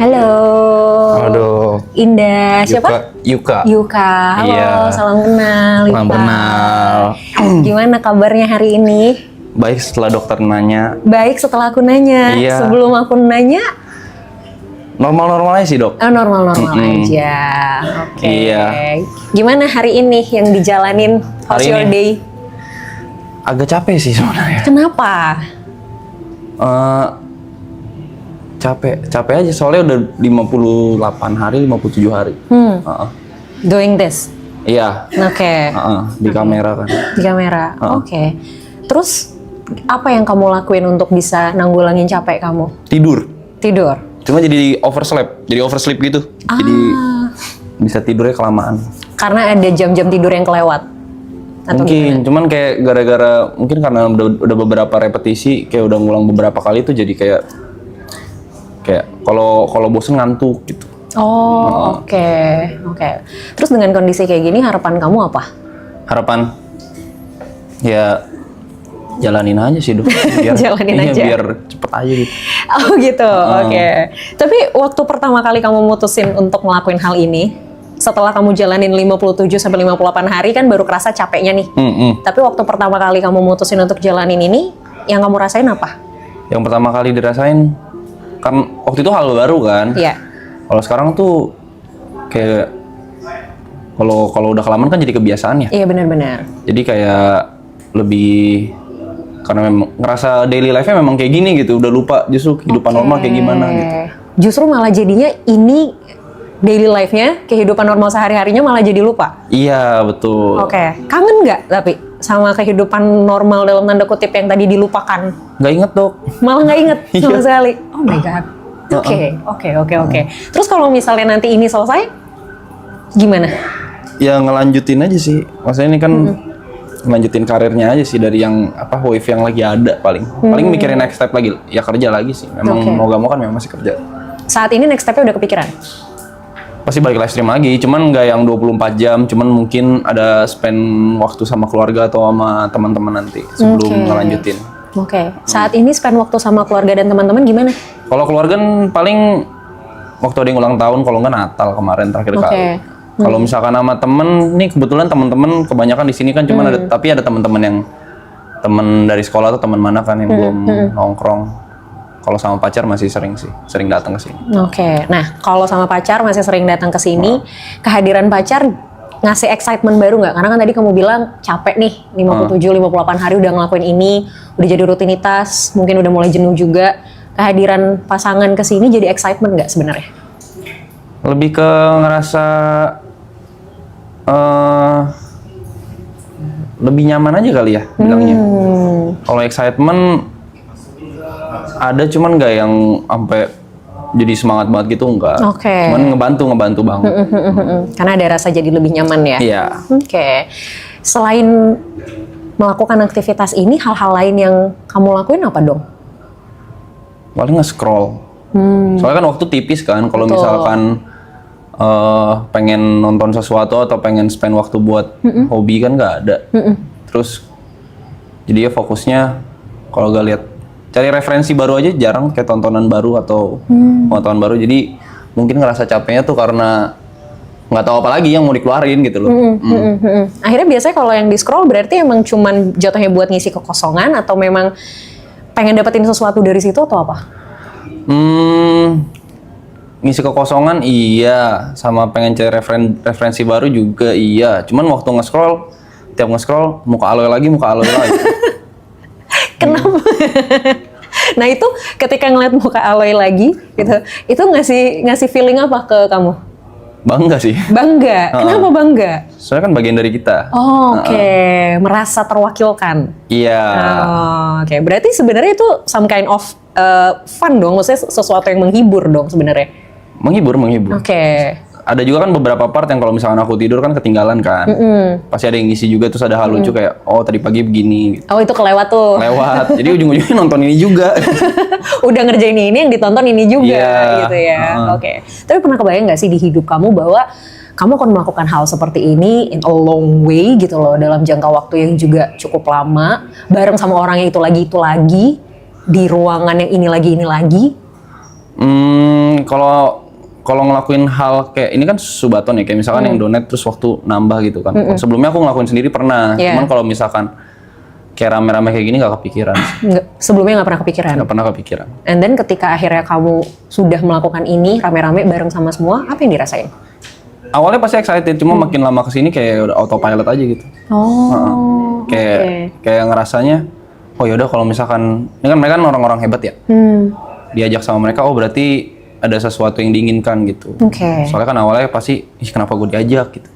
Halo. Aduh. Indah. Siapa? Yuka. Yuka. Halo, Iya. salam kenal. Salam Yuka. kenal. Gimana kabarnya hari ini? Baik setelah dokter nanya. Baik setelah aku nanya. Iya. Sebelum aku nanya, Normal-normal aja sih dok. normal-normal aja. Oke. Iya. Gimana hari ini yang dijalanin? How's Hari your ini? day? Agak capek sih sebenarnya. Kenapa? Eh, capek aja soalnya udah 58 hari, 57 hari. Heeh. Doing this? Iya. Oke. Di kamera kan. Di kamera. Oke. Terus apa yang kamu lakuin untuk bisa nanggulangin capek kamu? Tidur. Tidur. Cuma jadi oversleep gitu. Jadi bisa tidurnya kelamaan. Karena ada jam-jam tidur yang kelewat. Atau Mungkin, cuman kayak gara-gara mungkin karena udah beberapa repetisi, kayak udah ngulang beberapa kali tuh jadi kayak kalau bosen ngantuk gitu. Oh, oke. Terus dengan kondisi kayak gini harapan kamu apa? Harapan ya jalanin aja sih dok. Jalanin aja. Biar cepet aja gitu. Oh gitu, oke. Tapi waktu pertama kali kamu mutusin untuk ngelakuin hal ini, setelah kamu jalanin 57 sampai 58 hari kan baru kerasa capeknya nih. Tapi waktu pertama kali kamu mutusin untuk jalanin ini, yang kamu rasain apa? Yang pertama kali dirasain kan waktu itu hal baru kan. Iya. Kalau sekarang tuh kayak kalau udah kelamaan kan jadi kebiasaan ya. Iya benar-benar. Jadi kayak lebih karena memang ngerasa daily life-nya memang kayak gini gitu, udah lupa justru kehidupan normal kayak gimana gitu. Justru malah jadinya ini daily life-nya, kehidupan normal sehari-harinya malah jadi lupa. Iya, betul. Oke. Kangen nggak tapi sama kehidupan normal dalam tanda kutip yang tadi dilupakan? Nggak inget dok. Malah nggak inget sama Iya. sekali. Oh my god. Oke. Terus kalau misalnya nanti ini selesai, gimana? Ya ngelanjutin aja sih. Maksudnya ini kan ngelanjutin karirnya aja sih dari yang wave yang lagi ada paling. Paling mikirin next step lagi. Ya kerja lagi sih. Memang mau gak mau kan memang masih kerja. Saat ini next step-nya udah kepikiran? Pasti balik live stream lagi. Cuman nggak yang 24 jam. Cuman mungkin ada spend waktu sama keluarga atau sama teman-teman nanti sebelum ngelanjutin. Oke. Saat ini spend waktu sama keluarga dan teman-teman gimana? Kalau keluarga kan paling waktu ada yang ulang tahun, kalau nggak Natal kemarin terakhir kali. Kalau misalkan sama temen, nih kebetulan temen-temen kebanyakan di sini kan cuman tapi ada temen-temen yang temen dari sekolah atau temen mana kan yang belum nongkrong. Kalau sama pacar masih sering datang ke sini. Oke. Nah, kalau sama pacar masih sering datang ke sini, kehadiran pacar ngasih excitement baru nggak? Karena kan tadi kamu bilang capek nih, 57-58 hari udah ngelakuin ini, udah jadi rutinitas, mungkin udah mulai jenuh juga. Kehadiran pasangan ke sini jadi excitement nggak sebenarnya? Lebih ke ngerasa lebih nyaman aja kali ya bilangnya. Kalau excitement ada, cuman nggak yang sampai jadi semangat banget gitu, enggak. Oke. Cuman ngebantu banget. Karena ada rasa jadi lebih nyaman ya? Iya. Oke. Selain melakukan aktivitas ini, hal-hal lain yang kamu lakuin apa dong? Paling nge-scroll. Soalnya kan waktu tipis kan, kalau Betul. misalkan pengen nonton sesuatu atau pengen spend waktu buat hobi kan nggak ada. Terus jadi ya fokusnya kalau gak lihat cari referensi baru aja jarang, kayak tontonan baru atau pengetahuan baru. Jadi mungkin ngerasa capeknya tuh karena nggak tahu apa lagi yang mau dikeluarin gitu loh. Akhirnya biasanya kalau yang di scroll berarti emang cuman jatuhnya buat ngisi kekosongan atau memang pengen dapetin sesuatu dari situ atau apa? Ngisi kekosongan iya, sama pengen cari referensi baru juga iya. Cuman waktu tiap nge-scroll muka aloy lagi. Kenapa? Nah itu ketika ngeliat muka Aloy lagi gitu, itu ngasih feeling apa ke kamu? Bangga sih. Bangga. Kenapa bangga? Soalnya kan bagian dari kita. Oh, oke. Merasa terwakilkan. Iya. Oke. Berarti sebenarnya itu some kind of fun dong, maksudnya sesuatu yang menghibur dong sebenarnya. Menghibur. Oke. Ada juga kan beberapa part yang kalau misalkan aku tidur kan ketinggalan kan. Pasti ada yang ngisi juga, terus ada hal lucu kayak, oh tadi pagi begini. Oh itu kelewat tuh. Lewat. Jadi ujung-ujungnya nonton ini juga. Udah ngerjain ini yang ditonton ini juga Iya. gitu ya. Oke. Tapi pernah kebayang nggak sih di hidup kamu bahwa kamu akan melakukan hal seperti ini in a long way gitu loh, dalam jangka waktu yang juga cukup lama, bareng sama orang yang itu lagi, di ruangan yang ini lagi. Kalau kalau ngelakuin hal kayak ini kan subaton ya, kayak misalkan yang donat terus waktu nambah gitu kan. Kalau sebelumnya aku ngelakuin sendiri pernah, cuman kalau misalkan kayak rame-rame kayak gini nggak kepikiran. Sebelumnya nggak pernah kepikiran? Nggak pernah kepikiran. And then ketika akhirnya kamu sudah melakukan ini rame-rame bareng sama semua, apa yang dirasain? Awalnya pasti excited, cuma makin lama kesini kayak udah autopilot aja gitu. Kayak ngerasanya, oh yaudah kalau misalkan, ini kan mereka kan orang-orang hebat ya. Diajak sama mereka, oh berarti ada sesuatu yang diinginkan gitu. Soalnya kan awalnya pasti, kenapa gue diajak gitu.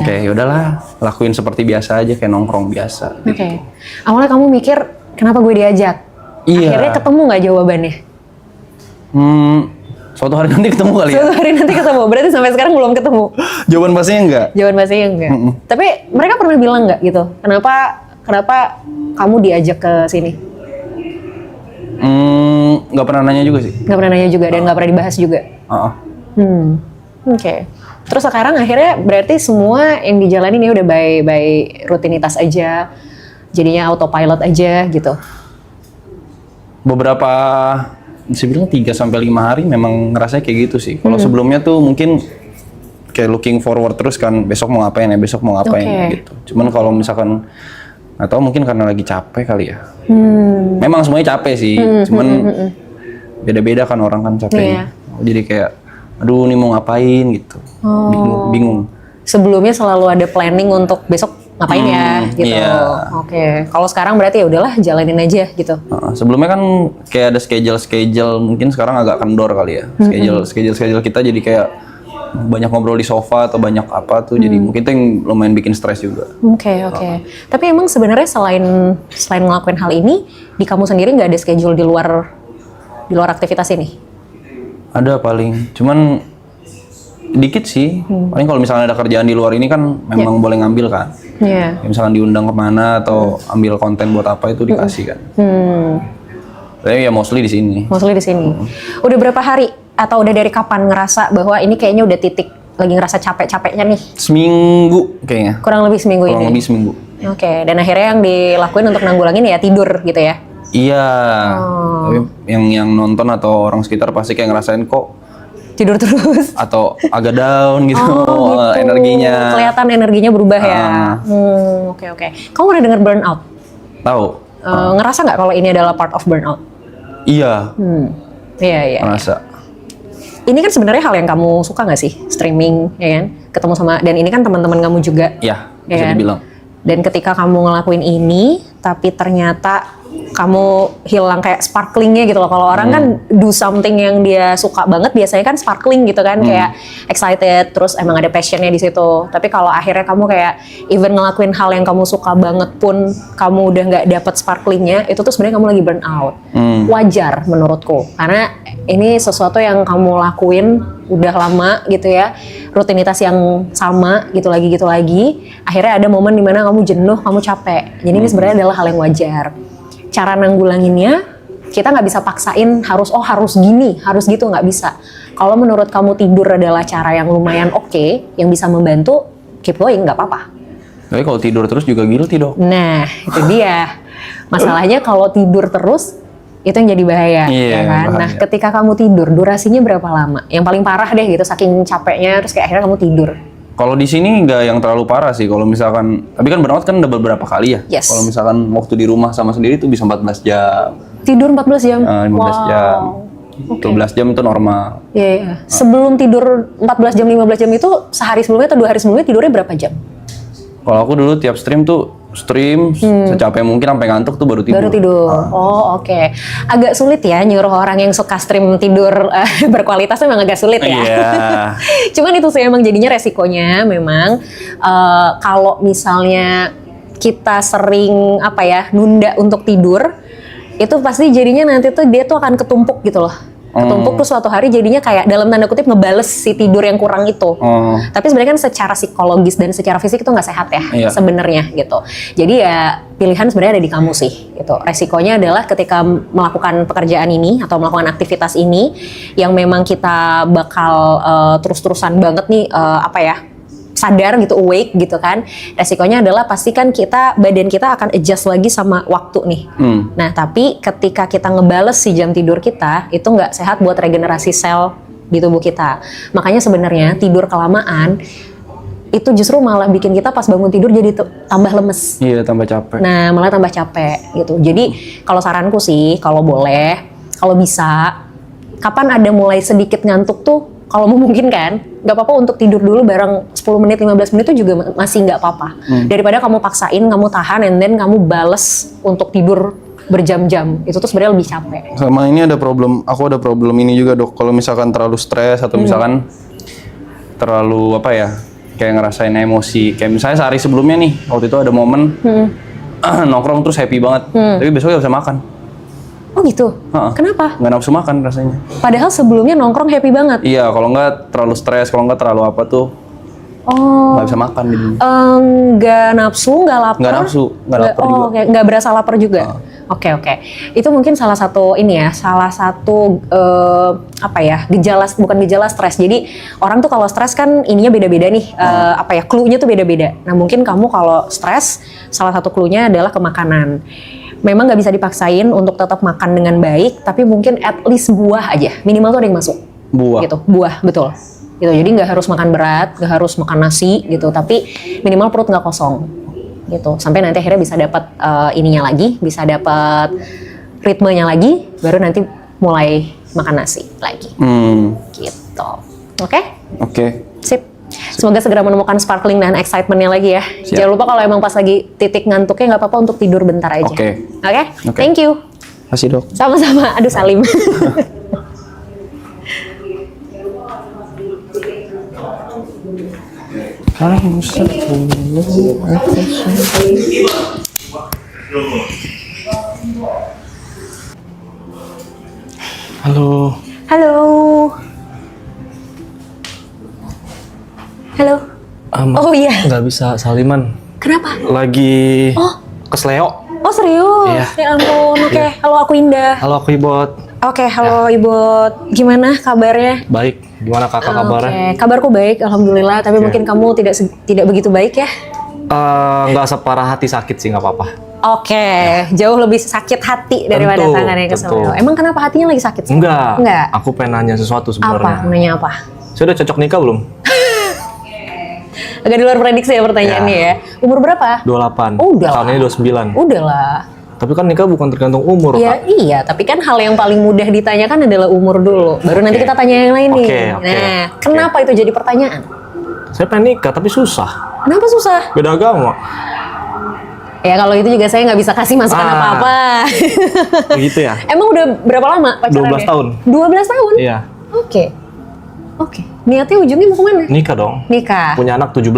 Oke, yaudahlah, lakuin seperti biasa aja, kayak nongkrong biasa. Gitu. Awalnya kamu mikir, kenapa gue diajak? Iya. Akhirnya ketemu nggak jawabannya? Suatu hari nanti ketemu kali ya. Suatu hari nanti ketemu, berarti sampai sekarang belum ketemu. Jawaban pastinya enggak. Jawaban pastinya enggak. Tapi mereka pernah bilang nggak gitu? Kenapa kamu diajak ke sini? Nggak pernah nanya juga sih. Nggak pernah nanya juga dan nggak pernah dibahas juga. Terus sekarang akhirnya berarti semua yang dijalani ini udah by rutinitas aja, jadinya autopilot aja gitu. Beberapa bisa bilang 3-5 hari memang ngerasanya kayak gitu sih. Kalau sebelumnya tuh mungkin kayak looking forward terus kan, besok mau ngapain gitu. Cuman kalau misalkan atau mungkin karena lagi capek kali ya. Memang semuanya capek sih, cuman beda-beda kan orang kan capeknya. Jadi kayak, aduh nih mau ngapain gitu, bingung. Sebelumnya selalu ada planning untuk besok ngapain ya gitu. Kalau sekarang berarti ya udahlah jalanin aja gitu. Sebelumnya kan kayak ada schedule, mungkin sekarang agak kendor kali ya. Schedule kita jadi kayak banyak ngobrol di sofa atau banyak apa tuh, jadi mungkin itu yang lumayan bikin stres juga. Tapi emang sebenarnya selain ngelakuin hal ini, di kamu sendiri nggak ada schedule di luar aktivitas ini? Ada paling, cuman dikit sih. Paling kalau misalnya ada kerjaan di luar ini kan memang boleh ngambil kan. Kayak misalkan diundang kemana atau ambil konten buat apa itu dikasih kan. Tapi ya mostly di sini. Udah berapa hari atau udah dari kapan ngerasa bahwa ini kayaknya udah titik lagi ngerasa capek-capeknya nih? Seminggu kayaknya. Kurang lebih seminggu. Dan akhirnya yang dilakuin untuk nanggulangin ya tidur gitu ya? Iya. Tapi yang nonton atau orang sekitar pasti kayak ngerasain kok tidur terus atau agak down gitu, energinya. Kelihatan energinya berubah ya. Kamu pernah dengar burnout? Tahu. Ngerasa nggak kalau ini adalah part of burnout? Iya. Iya. Ngerasa. Ini kan sebenarnya hal yang kamu suka nggak sih, streaming, ya kan? Ketemu sama, dan ini kan teman-teman kamu juga. Iya, bisa dibilang. Dan ketika kamu ngelakuin ini, tapi ternyata kamu hilang kayak sparklingnya gitu loh. Kalau orang kan do something yang dia suka banget, biasanya kan sparkling gitu kan, kayak excited, terus emang ada passionnya di situ. Tapi kalau akhirnya kamu kayak even ngelakuin hal yang kamu suka banget pun, kamu udah nggak dapet sparklingnya, itu tuh sebenarnya kamu lagi burn out. Wajar menurutku, karena ini sesuatu yang kamu lakuin udah lama gitu ya, rutinitas yang sama gitu lagi. Akhirnya ada momen dimana kamu jenuh, kamu capek. Jadi ini sebenarnya adalah hal yang wajar. Cara nanggulanginnya, kita nggak bisa paksain harus gini, harus gitu, nggak bisa. Kalau menurut kamu tidur adalah cara yang lumayan oke, yang bisa membantu, keep going, nggak apa-apa. Tapi kalau tidur terus juga guilty dong. Nah, itu dia. Masalahnya kalau tidur terus, itu yang jadi bahaya, ya kan? Bahaya. Nah, ketika kamu tidur, durasinya berapa lama? Yang paling parah deh gitu, saking capeknya, terus kayak akhirnya kamu tidur. Kalau di sini nggak yang terlalu parah sih. Kalau misalkan, tapi kan burnout kan udah beberapa kali ya. Kalau misalkan waktu di rumah sama sendiri tuh bisa 14 jam. Tidur 14 jam? 15 jam. 12 jam itu normal. Iya. Sebelum tidur 14 jam, 15 jam itu sehari sebelumnya atau 2 hari sebelumnya tidurnya berapa jam? Kalau aku dulu tiap stream secapek mungkin sampai ngantuk tuh baru tidur. Oke. Agak sulit ya nyuruh orang yang suka stream tidur berkualitas, memang agak sulit ya. Cuman itu sih emang jadinya resikonya memang kalau misalnya kita sering nunda untuk tidur, itu pasti jadinya nanti tuh dia tuh akan ketumpuk gitu loh. Ketumpuk terus suatu hari jadinya kayak dalam tanda kutip ngebales si tidur yang kurang itu. Tapi sebenarnya kan secara psikologis dan secara fisik itu nggak sehat ya sebenarnya gitu. Jadi ya pilihan sebenarnya ada di kamu sih gitu. Resikonya adalah ketika melakukan pekerjaan ini atau melakukan aktivitas ini yang memang kita bakal terus-terusan banget nih sadar gitu, awake gitu kan, resikonya adalah pasti kan badan kita akan adjust lagi sama waktu nih. Nah tapi ketika kita ngebales si jam tidur kita, itu nggak sehat buat regenerasi sel di tubuh kita. Makanya sebenarnya tidur kelamaan itu justru malah bikin kita pas bangun tidur jadi tambah lemes. Iya, tambah capek. Nah, malah tambah capek gitu. Jadi, kalau saranku sih, kalau boleh, kalau bisa, kapan ada mulai sedikit ngantuk tuh, kalau memungkinkan, nggak apa-apa untuk tidur dulu bareng 10 menit, 15 menit itu juga masih nggak apa-apa. Daripada kamu paksain, kamu tahan, and then kamu bales untuk tidur berjam-jam. Itu tuh sebenarnya lebih capek. Sama ini aku ada problem ini juga dok. Kalau misalkan terlalu stres atau misalkan terlalu apa ya, kayak ngerasain emosi. Kayak misalnya sehari sebelumnya nih, waktu itu ada momen nongkrong terus happy banget. Tapi besoknya gak bisa makan. Oh gitu? Kenapa? Nggak nafsu makan rasanya. Padahal sebelumnya nongkrong happy banget. Iya, kalau nggak terlalu stres, kalau nggak terlalu apa tuh nggak bisa makan gitu. Nggak nafsu, nggak lapar? Nggak nafsu, nggak lapar juga. Oke. Nggak berasa lapar juga? Oke. Itu mungkin salah satu apa ya, bukan gejala stres. Jadi orang tuh kalau stres kan ininya beda-beda nih, clue-nya tuh beda-beda. Nah mungkin kamu kalau stres, salah satu clue-nya adalah ke makanan. Memang nggak bisa dipaksain untuk tetap makan dengan baik, tapi mungkin at least buah aja, minimal tuh ada yang masuk. Buah. Gitu, buah, betul. Gitu, jadi nggak harus makan berat, nggak harus makan nasi gitu, tapi minimal perut nggak kosong. Gitu, sampai nanti akhirnya bisa dapat ininya lagi, bisa dapat ritmenya lagi, baru nanti mulai makan nasi lagi. Gitu. Oke? Sip. Semoga segera menemukan sparkling dan excitementnya lagi ya. Siap. Jangan lupa kalau emang pas lagi titik ngantuknya nggak apa-apa untuk tidur bentar aja. Oke. Thank you. Kasih dok. Sama-sama. Aduh Salim. Halo. Oh iya. Nggak bisa saliman. Kenapa? Lagi kesleo. Oh serius? Iya. Ya ampun. Oke. Halo aku Indah. Halo aku Ibot. Oke. Halo Ibot. Gimana kabarnya? Baik. Gimana kakak kabarnya? Oke. Kabarku baik. Alhamdulillah. Tapi mungkin kamu tidak begitu baik ya? Nggak separah hati sakit sih, nggak apa-apa. Oke. Jauh lebih sakit hati daripada Tentu, tangan yang kesleo. tentu. Emang kenapa hatinya lagi sakit? Enggak. Enggak. Aku pengen nanya sesuatu Apa? sebenarnya. Nanya apa? Sudah cocok nikah belum? Agak di luar prediksi ya pertanyaannya ya. Umur berapa? 28. Oh, udah Tahun lah. ini 29. Udahlah. Tapi kan nikah bukan tergantung umur, Kak. Iya, tapi kan hal yang paling mudah ditanyakan adalah umur dulu. Baru nanti kita tanya yang lain nih. Oke. Nah, kenapa itu jadi pertanyaan? Saya pengen nikah, tapi susah. Kenapa susah? Beda agama. Ya kalau itu juga saya nggak bisa kasih masukan apa-apa. Begitu ya? Emang udah berapa lama pacarannya? 12 tahun. 12 tahun? Iya. Oke. Niatnya ujungnya mau kemana? Nikah dong. Nikah. Punya anak 17.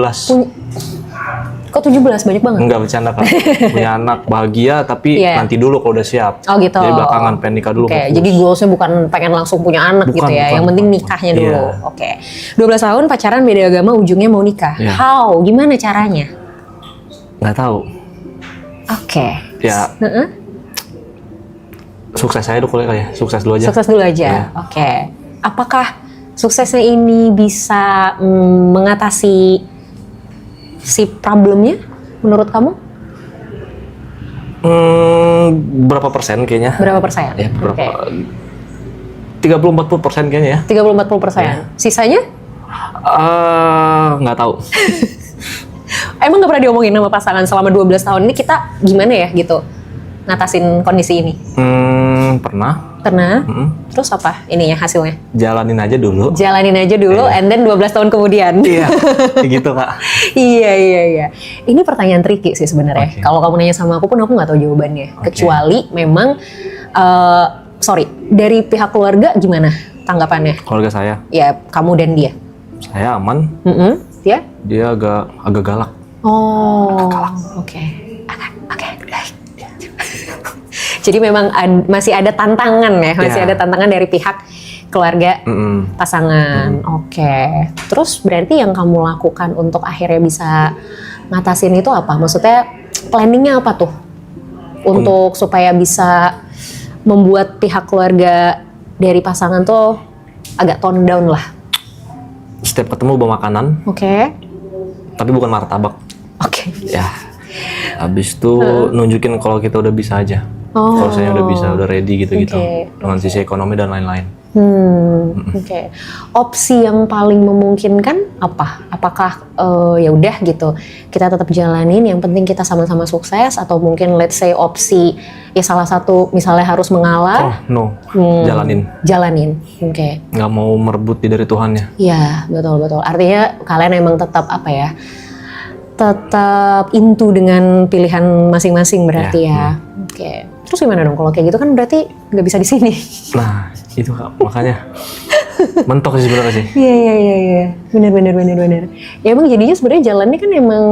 Kok 17? Banyak banget. Enggak bercanda, Kak. Punya anak bahagia, tapi Iya. nanti dulu kalau udah siap. Oh gitu. Jadi belakangan pengen nikah dulu. Oke, fokus. jadi goalsnya bukan pengen langsung punya anak gitu ya. Yang penting nikahnya dulu. Iya. Oke. 12 tahun pacaran beda agama, ujungnya mau nikah. Iya. How? Gimana caranya? Nggak tahu. Oke. Ya, Heeh. sukses aja dulu kali ya. Sukses dulu aja. Sukses dulu aja. Iya. Oke. Apakah suksesnya ini bisa mengatasi si problemnya menurut kamu? Berapa persen kayaknya? Berapa persen? Ya, berapa? Oke. 30-40% kayaknya ya. 30-40%. Iya. Sisanya? Nggak tahu. Emang nggak pernah diomongin sama pasangan selama 12 tahun ini kita gimana ya gitu ngatasin kondisi ini? Pernah. Karena terus apa ininya hasilnya? Jalanin aja dulu. Jalanin aja dulu, Iya. and then 12 tahun kemudian. Iya, kayak gitu, Kak. Iya. Ini pertanyaan tricky sih sebenarnya. Oke. Kalau kamu nanya sama aku pun aku nggak tahu jawabannya. Oke. Kecuali memang, dari pihak keluarga gimana tanggapannya? Keluarga saya, Ya kamu dan dia. saya aman. Ya? Dia agak galak. Oh, oke. Baik. Jadi memang masih ada tantangan ya, masih Ya. ada tantangan dari pihak keluarga pasangan. Oke. Terus berarti yang kamu lakukan untuk akhirnya bisa ngatasin itu apa? Maksudnya planningnya apa tuh? Untuk supaya bisa membuat pihak keluarga dari pasangan tuh agak tone down lah. Setiap ketemu bawa makanan, Oke. tapi bukan martabak. Oke. Ya. Habis itu nunjukin kalau kita udah bisa aja. Oh. Kalau saya udah bisa, udah ready gitu-gitu. Oke. Dengan sisi ekonomi dan lain-lain. Oke. Opsi yang paling memungkinkan apa? Apakah ya udah gitu kita tetap jalanin, yang penting kita sama-sama sukses, atau mungkin let's say opsi ya salah satu misalnya harus mengalah. Oh, no. Jalanin. Oke. Nggak mau merebut dari Tuhannya. Ya, betul. Artinya kalian emang tetap apa ya? Tetap into dengan pilihan masing-masing berarti ya. Oke. Terus gimana dong kalau kayak gitu, kan berarti nggak bisa di sini. Nah, itu Kak, makanya mentok sih sebenarnya sih. Iya. Benar. Ya emang jadinya sebenarnya jalannya kan emang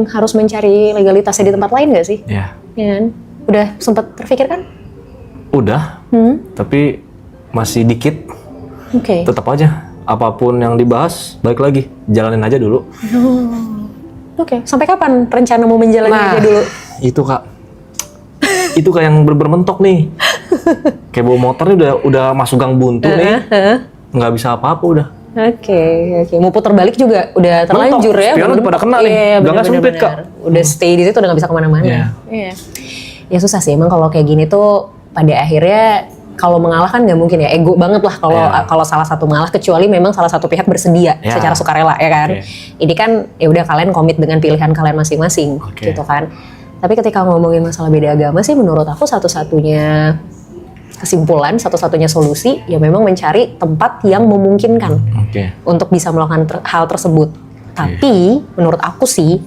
harus mencari legalitasnya di tempat lain nggak sih? Iya. Ya kan? Udah sempat terpikirkan? Udah, tapi masih dikit. Oke. Tetap aja, apapun yang dibahas, balik lagi, jalanin aja dulu. Oke. Sampai kapan rencana mau menjalani aja dulu? Itu Kak, itu kayak yang bermentok nih. Kayak bawa motor nih udah masuk gang buntu nih, nggak bisa apa-apa udah. Oke. Mau putar balik juga udah terlanjur ya. Spion udah pada kena nih, gangnya sempit Kak. Udah stay di situ, udah nggak bisa kemana-mana. Iya. Ya susah sih emang kalau kayak gini tuh pada akhirnya kalau mengalah kan nggak mungkin ya, ego banget lah kalau salah satu mengalah, kecuali memang salah satu pihak bersedia secara sukarela ya kan. Ini kan ya udah kalian komit dengan pilihan kalian masing-masing gitu kan. Tapi ketika ngomongin masalah beda agama sih, menurut aku satu-satunya kesimpulan, satu-satunya solusi ya memang mencari tempat yang memungkinkan untuk bisa melakukan hal tersebut. Tapi menurut aku sih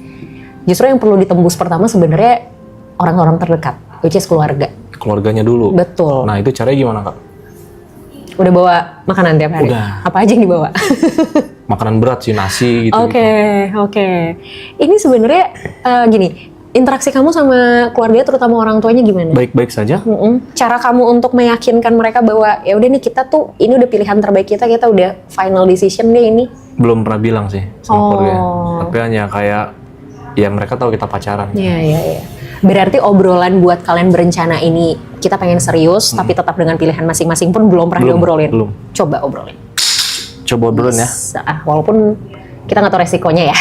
justru yang perlu ditembus pertama sebenarnya orang-orang terdekat, which is keluarga. Keluarganya dulu. Betul. Nah itu caranya gimana Kak? Udah bawa makanan tiap hari? Udah. Apa aja yang dibawa? Makanan berat sih, nasi gitu. Oke. Ini sebenarnya gini, interaksi kamu sama keluarga terutama orang tuanya gimana? Baik-baik saja. Cara kamu untuk meyakinkan mereka bahwa ya udah nih kita tuh ini udah pilihan terbaik kita udah final decision deh ini. Belum pernah bilang sih sama keluarga. Tapi hanya kayak ya mereka tahu kita pacaran. Iya. Berarti obrolan buat kalian berencana ini kita pengen serius tapi tetap dengan pilihan masing-masing pun belum pernah diobrolin. Belum. Coba obrolin. Coba obrolin ya. Walaupun kita nggak tahu resikonya ya.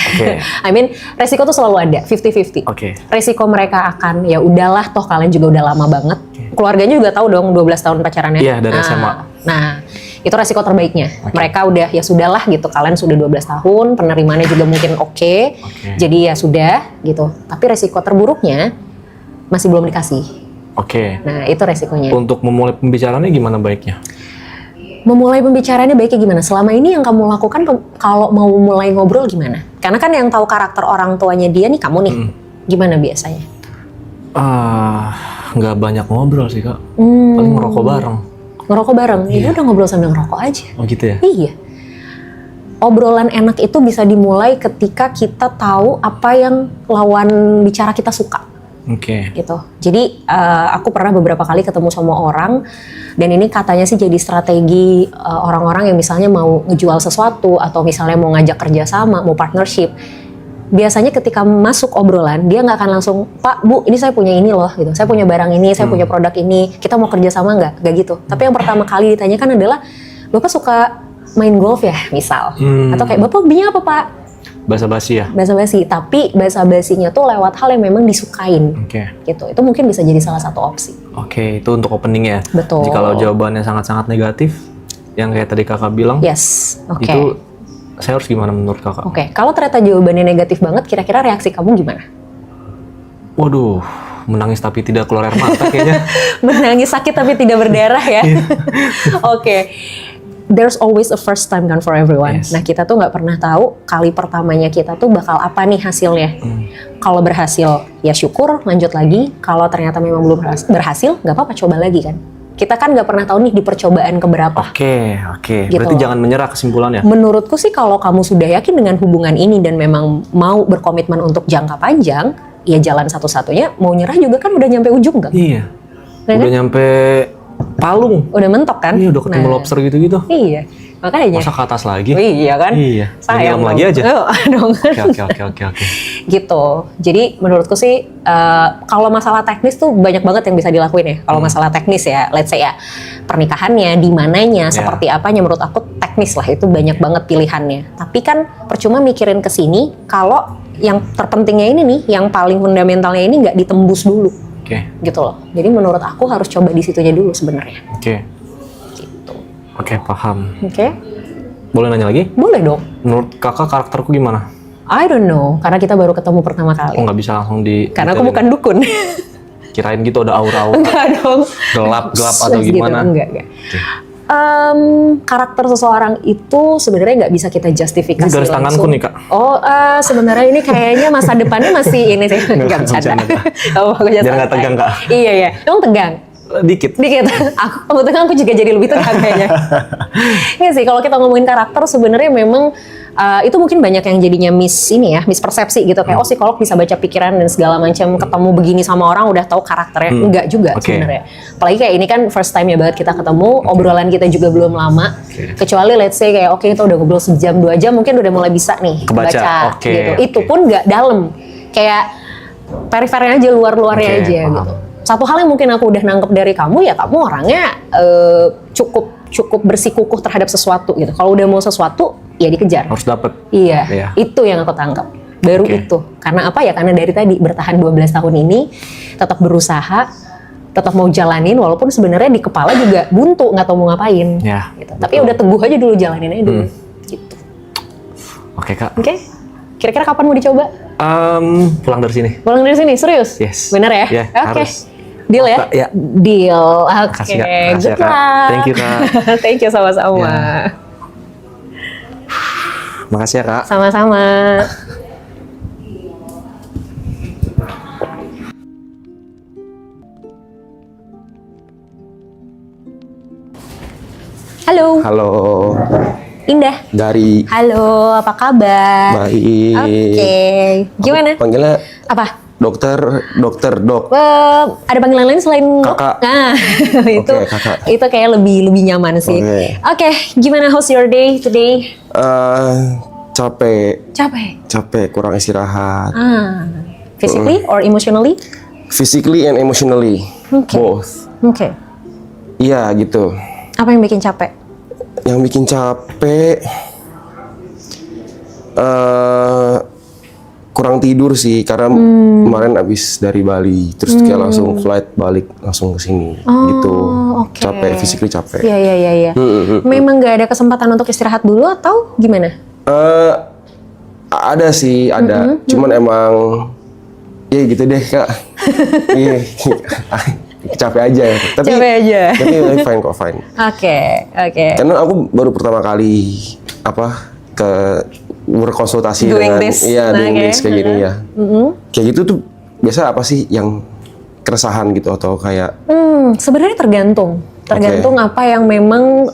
I mean, resiko tuh selalu ada, 50-50. Resiko mereka akan ya udahlah, toh kalian juga udah lama banget. Keluarganya juga tahu dong 12 tahun pacarannya. Iya, dari SMA. Nah, itu resiko terbaiknya. Mereka udah ya sudahlah gitu, kalian sudah 12 tahun, penerimaannya juga mungkin oke. Jadi ya sudah gitu. Tapi resiko terburuknya masih belum dikasih. Nah, itu resikonya. Untuk memulai pembicaraannya gimana baiknya? Memulai pembicaraannya baiknya gimana? Selama ini yang kamu lakukan kalau mau mulai ngobrol gimana? Karena kan yang tahu karakter orang tuanya dia nih kamu nih. Gimana biasanya? Nggak banyak ngobrol sih Kak. Paling ngerokok bareng. Ngerokok bareng? Ya udah ngobrol sambil ngerokok aja. Oh gitu ya? Iya. Obrolan enak itu bisa dimulai ketika kita tahu apa yang lawan bicara kita suka. Gitu. Jadi aku pernah beberapa kali ketemu sama orang dan ini katanya sih jadi strategi orang-orang yang misalnya mau ngejual sesuatu atau misalnya mau ngajak kerjasama, mau partnership. Biasanya ketika masuk obrolan dia nggak akan langsung, Pak, Bu, ini saya punya ini loh, gitu. Saya punya barang ini, saya punya produk ini. Kita mau kerjasama nggak gitu. Tapi yang pertama kali ditanyakan adalah, Bapak suka main golf ya, misal, atau kayak Bapak hobinya apa Pak? Basa-basi ya? Basa-basi, tapi basa-basinya tuh lewat hal yang memang disukain. Gitu. Itu mungkin bisa jadi salah satu opsi. Itu untuk opening ya? Betul. Jikalau jawabannya sangat-sangat negatif, yang kayak tadi Kakak bilang, itu saya harus gimana menurut Kakak? Kalau ternyata jawabannya negatif banget, kira-kira reaksi kamu gimana? Waduh, menangis tapi tidak keluar air mata kayaknya. Menangis sakit tapi tidak berdarah ya? There's always a first time kan for everyone. Nah kita tuh nggak pernah tahu kali pertamanya kita tuh bakal apa nih hasilnya. Kalau berhasil ya syukur, lanjut lagi. Kalau ternyata memang belum berhasil, nggak apa-apa, coba lagi kan. Kita kan nggak pernah tahu nih di percobaan keberapa. Gitu. Berarti jangan menyerah kesimpulannya. Menurutku sih kalau kamu sudah yakin dengan hubungan ini dan memang mau berkomitmen untuk jangka panjang, ya jalan satu-satunya. Mau nyerah juga kan udah nyampe ujung kan? Iya. Udah nyampe Palung. Udah mentok kan? Iya, udah ketemu lobster gitu-gitu. Iya, makanya. Masa ke atas lagi? Iya kan? Iya. Sayang lagi aja. Dong. Oke. Gitu. Jadi menurutku sih kalau masalah teknis tuh banyak banget yang bisa dilakuin ya. Kalau masalah teknis ya, let's say ya pernikahannya, di mananya, seperti apanya, menurut aku teknis lah itu banyak banget pilihannya. Tapi kan percuma mikirin ke sini kalau yang terpentingnya ini nih, yang paling fundamentalnya ini nggak ditembus dulu, Oke. gitu loh. Jadi menurut aku harus coba di situnya dulu sebenarnya. Oke. Gitu. Oke, paham. Oke, Boleh nanya lagi? boleh dong. Menurut kakak karakterku gimana? I don't know, karena kita baru ketemu pertama Kok kali. nggak bisa langsung di... Karena aku bukan dukun. Kirain gitu ada aura-aura Enggak dong. gelap-gelap atau Gitu, gimana? enggak. Karakter seseorang itu sebenarnya nggak bisa kita justifikasi Ini garis tanganku langsung. nih, Kak. Oh, sebenarnya ini kayaknya masa depannya masih ini sih. Nggak bercanda. bercanda, Kak. Oh, aku Biar santai. nggak tegang, Kak. Iya, iya. Emang tegang? Dikit. Dikit. Aku tegang, aku juga jadi lebih tegang kayaknya. Iya sih, kalau kita ngomongin karakter sebenarnya memang itu mungkin banyak yang jadinya mispersepsi gitu. Kayak, oh psikolog bisa baca pikiran dan segala macam, ketemu begini sama orang udah tahu karakternya. Enggak juga Oke. sebenarnya. Apalagi kayak ini kan first time ya banget kita ketemu, obrolan kita juga belum lama. Kecuali let's say kayak oke kita udah ngobrol sejam 2 jam mungkin udah mulai bisa nih Kebaca. Oke, gitu. oke. Itu pun nggak dalam. Kayak perifernya aja, luar-luarnya Oke, aja paham. gitu. Satu hal yang mungkin aku udah nangkep dari kamu ya kamu orangnya cukup bersikukuh terhadap sesuatu gitu. Kalau udah mau sesuatu ya dikejar. Harus dapet. Iya, Iya. itu yang aku tangkap. Baru Oke. itu. Karena apa ya? Karena dari tadi bertahan 12 tahun ini tetap berusaha, tetap mau jalanin walaupun sebenarnya di kepala juga buntu nggak tahu mau ngapain. Ya, Gitu. Tapi ya udah teguh aja dulu jalanin aja dulu. Gitu. Oke, Kak. Oke. Kira-kira kapan mau dicoba? Pulang dari sini. Pulang dari sini, serius? Yes. Bener ya? Ya, Oke. harus. Deal ya? Ya. Deal. Oke. Makasih, Kak. Makasih Good ya, Kak. luck. Thank you, Kak. Thank you sama-sama. Ya. Makasih ya, Kak. Sama-sama. Halo, Halo, Indah. dari Halo, apa kabar? baik. Oke, gimana? Aku panggilnya Apa? dokter, dok. Ada panggilan lain selain Kakak. Nah, itu Oke, kakak. itu kayak lebih nyaman sih. Oke. Oke, gimana how's your day today? Capek, Capek. kurang istirahat. Physically or emotionally? Physically and emotionally, Oke. both. Oke. Iya gitu. Apa yang bikin capek? Yang bikin capek, kurang tidur sih karena kemarin abis dari Bali, terus kayak langsung flight balik langsung ke sini, gitu. oke. Capek, physically capek. Iya. Memang nggak ada kesempatan untuk istirahat dulu atau gimana? Ada sih, ada. Cuman emang ya gitu deh, Kak. Iya. Capek aja. Tapi Capek aja. Tapi fine kok, fine. Oke. Karena aku baru pertama kali ke berkonsultasi Doing dengan this. iya, Nah, doing oke. this kayak gini ya. Kayak gitu tuh biasa apa sih yang keresahan gitu atau kayak Sebenarnya tergantung apa yang memang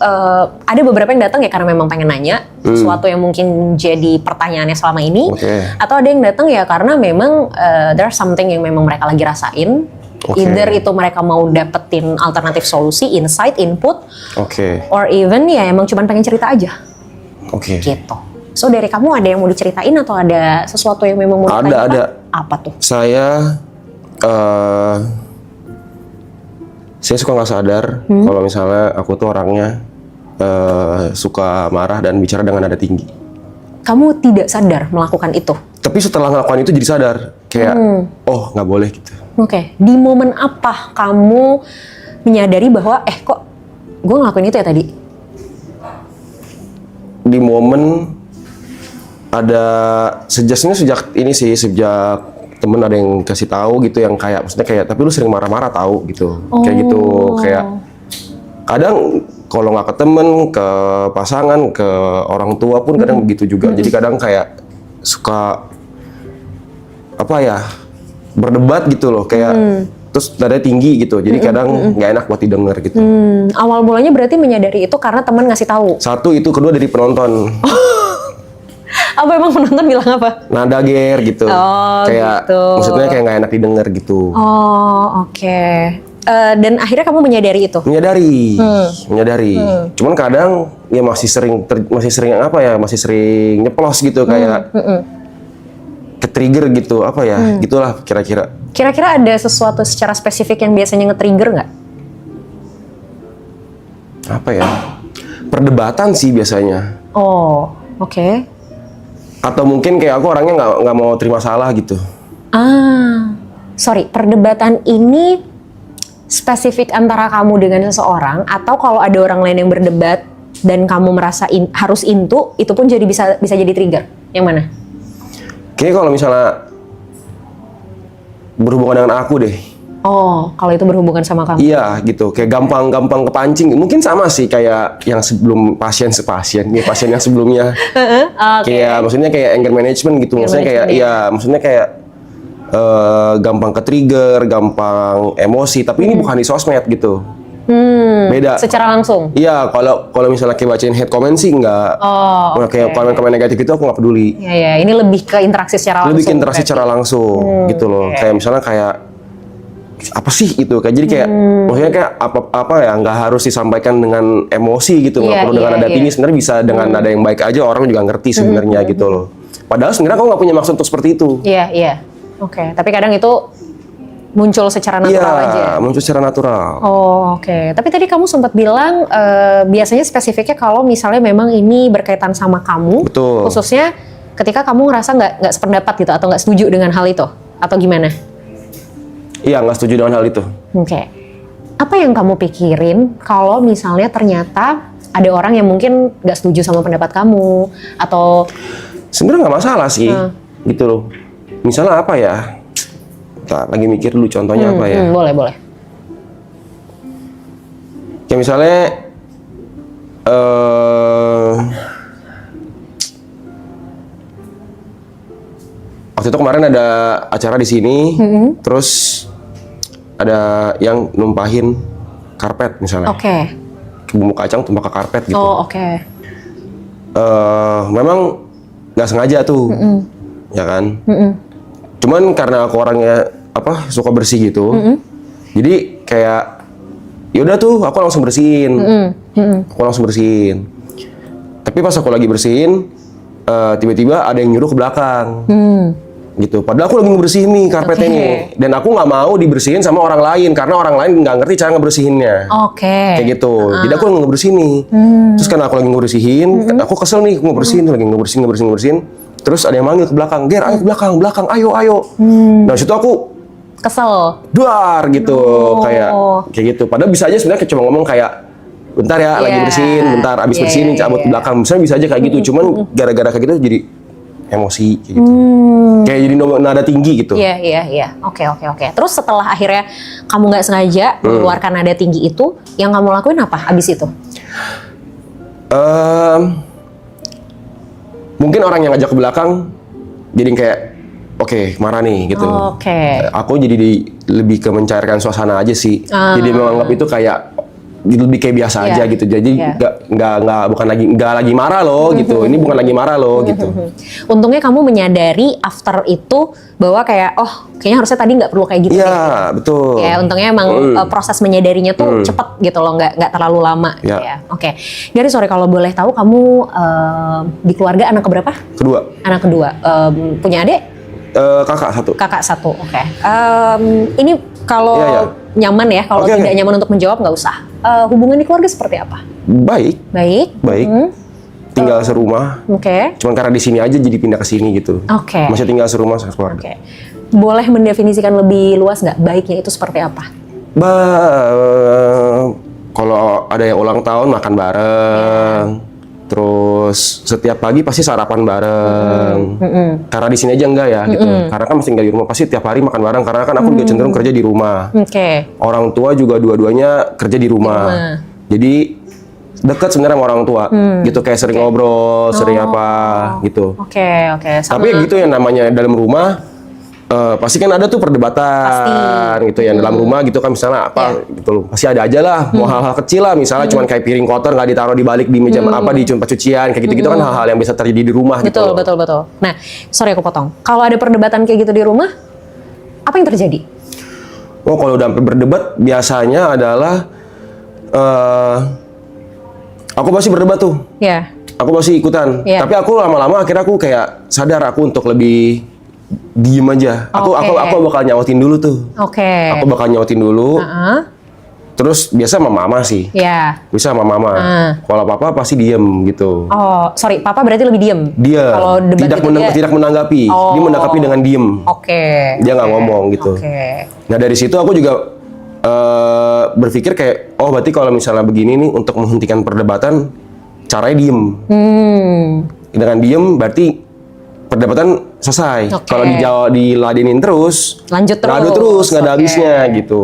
ada beberapa yang datang ya karena memang pengen nanya sesuatu yang mungkin jadi pertanyaannya selama ini, Oke. atau ada yang datang ya karena memang there's something yang memang mereka lagi rasain. Oke. Either itu mereka mau dapetin alternatif solusi, insight, input, oke. or even ya emang cuma pengen cerita aja Oke. gitu. So dari kamu ada yang mau diceritain atau ada sesuatu yang memang mau ditanyakan? Ada. Apa tuh? Saya suka nggak sadar kalau misalnya aku tuh orangnya suka marah dan bicara dengan nada tinggi. Kamu tidak sadar melakukan itu? Tapi setelah ngelakuin itu jadi sadar, kayak oh nggak boleh gitu. Oke, di momen apa kamu menyadari bahwa kok gue ngelakuin itu ya tadi? Di momen ada sejak temen ada yang kasih tahu gitu yang kayak maksudnya kayak tapi lu sering marah-marah tahu gitu, kayak gitu, kayak kadang kalau nggak ke temen, ke pasangan, ke orang tua pun kadang begitu juga. Jadi kadang kayak suka apa ya berdebat gitu loh, kayak terus nadanya tinggi gitu. Jadi kadang nggak enak buat didengar gitu. Awal mulanya berarti menyadari itu karena teman ngasih tahu. Satu itu, kedua dari penonton. Apa emang penonton bilang apa? Nada ger gitu. Oh, kayak gitu. maksudnya kayak nggak enak didengar gitu. Oh, oke. Dan akhirnya kamu menyadari itu? Menyadari. Cuman kadang ya masih sering nyeplos gitu kayak ke-trigger gitu, apa ya, gitulah kira-kira. Kira-kira ada sesuatu secara spesifik yang biasanya nge-trigger nggak? Apa ya? Perdebatan sih biasanya. Oh, oke. Atau mungkin kayak aku orangnya nggak mau terima salah gitu. Sorry, perdebatan ini spesifik antara kamu dengan seseorang, atau kalau ada orang lain yang berdebat dan kamu merasa harus into, itu pun jadi bisa jadi trigger. Yang mana? Kayaknya kalau misalnya berhubungan dengan aku deh. Oh, kalau itu berhubungan sama kamu. Iya gitu, kayak gampang kepancing. Mungkin sama sih kayak yang sebelum pasien yang sebelumnya. Kayak maksudnya kayak anger management gitu. Maksudnya kayak maksudnya kayak gampang ke trigger, gampang emosi. Tapi ini bukan di sosmed gitu. Beda. Secara langsung. Iya, kalau misalnya kayak bacain hate comment sih enggak. Kayak komen-komen negatif itu aku nggak peduli. Iya, ini lebih ke interaksi secara langsung. Lebih ke interaksi secara langsung gitu loh. Kayak misalnya kayak apa sih itu, kayak jadi kayak maksudnya kayak apa ya, nggak harus disampaikan dengan emosi gitu, nggak perlu dengan nada tinggi, sebenarnya bisa dengan nada yang baik aja, orang juga ngerti sebenarnya gitu loh. Padahal sebenarnya aku nggak punya maksud untuk seperti itu. Iya. Oke, tapi kadang itu muncul secara natural aja. Iya, muncul secara natural. Oh, oke. Tapi tadi kamu sempat bilang biasanya spesifiknya kalau misalnya memang ini berkaitan sama kamu, Betul. khususnya ketika kamu ngerasa nggak sependapat gitu atau nggak setuju dengan hal itu, atau gimana? Iya, nggak setuju dengan hal itu. Oke. Apa yang kamu pikirin kalau misalnya ternyata ada orang yang mungkin nggak setuju sama pendapat kamu, atau Sebenarnya nggak masalah sih, gitu loh. Misalnya apa ya? Bentar, lagi mikir dulu contohnya apa ya? Boleh. Kayak misalnya waktu itu kemarin ada acara di sini, terus ada yang numpahin karpet misalnya. Oke. Bumbu kacang tumpah ke karpet gitu. Oh, oke. Memang nggak sengaja tuh, ya kan? Cuman karena aku orangnya suka bersih gitu, jadi kayak yaudah tuh aku langsung bersihin, Tapi pas aku lagi bersihin, tiba-tiba ada yang nyuruh ke belakang. Gitu. Padahal aku lagi ngebersihin nih karpetnya nih, dan aku nggak mau dibersihin sama orang lain karena orang lain nggak ngerti cara ngebersihinnya. Kayak gitu. Jadi aku lagi ngebersihin nih. Terus karena aku lagi ngebersihin, aku kesel nih ngebersihin, lagi ngebersihin. Terus ada yang manggil ke belakang, "Ger, ayo ke belakang, ayo." Nah, situ aku Kesel. duar gitu, kayak gitu. Padahal bisa aja sebenarnya cuma ngomong kayak, "Bentar ya, lagi bersihin, bentar abis bersihin cabut ke belakang." Misalnya bisa aja kayak gitu. Cuman gara-gara kayak gitu jadi emosi kayak gitu. Kayak jadi nada tinggi gitu. Iya. Oke. Terus setelah akhirnya kamu nggak sengaja mengeluarkan nada tinggi itu, yang kamu lakuin apa abis itu? Mungkin orang yang ngajak ke belakang jadi kayak oke, marah nih gitu. Aku jadi lebih ke mencairkan suasana aja sih. Jadi menganggap itu kayak lebih kayak biasa aja gitu. Jadi nggak lagi marah loh gitu. Ini bukan lagi marah loh gitu. Untungnya kamu menyadari after itu bahwa kayak kayaknya harusnya tadi nggak perlu kayak gitu. Iya, betul. Ya, untungnya emang proses menyadarinya tuh cepet gitu loh, nggak terlalu lama. Ya. Oke. Gary, sorry kalau boleh tahu kamu di keluarga anak keberapa? Kedua. Anak kedua. Punya adik? Kakak satu. Oke. Ini kalau nyaman ya, kalau tidak nyaman untuk menjawab nggak usah. Hubungan di keluarga seperti apa? Baik. Tinggal serumah. Cuman karena di sini aja jadi pindah ke sini gitu. Masih tinggal serumah sekeluarga. Boleh mendefinisikan lebih luas nggak baiknya itu seperti apa? Kalau ada yang ulang tahun makan bareng. Terus setiap pagi pasti sarapan bareng. Karena di sini aja enggak ya gitu. Karena kan masih tinggal di rumah, pasti tiap hari makan bareng. Karena kan aku juga cenderung kerja di rumah. Orang tua juga dua-duanya kerja di rumah. Jadi dekat sebenarnya sama orang tua. Gitu, kayak sering ngobrol, sering apa gitu. Tapi gitu yang namanya dalam rumah, pasti kan ada tuh perdebatan gitu ya dalam rumah gitu kan, misalnya apa gitu loh, pasti ada aja lah, mau hal-hal kecil lah, misalnya cuman kayak piring kotor nggak ditaruh di balik di meja di tempat cucian kayak gitu kan, hal-hal yang bisa terjadi di rumah gitu. Betul. Nah, sorry aku potong. Kalau ada perdebatan kayak gitu di rumah, apa yang terjadi? Kalau udah sampai berdebat biasanya adalah aku pasti berdebat tuh. Aku pasti ikutan. Tapi aku lama-lama akhirnya aku kayak sadar aku untuk lebih diem aja. Aku bakal nyautin dulu tuh. Aku bakal nyautin dulu. Terus biasa sama mama sih. Ya. Bisa sama mama. Kalau papa pasti diem gitu. Oh, sorry, papa berarti lebih diem. Dia Kalau debat tidak, gitu dia. tidak menanggapi. Oh. Dia menanggapi dengan diem. Oke. Dia nggak ngomong gitu. Oke. Nah dari situ aku juga berpikir kayak, oh berarti kalau misalnya begini nih untuk menghentikan perdebatan, caranya diem. Dengan diem berarti perdebatan selesai. Oke. Kalau diladenin terus, Lanjut terus. ngadu terus, nggak ada Oke. habisnya gitu.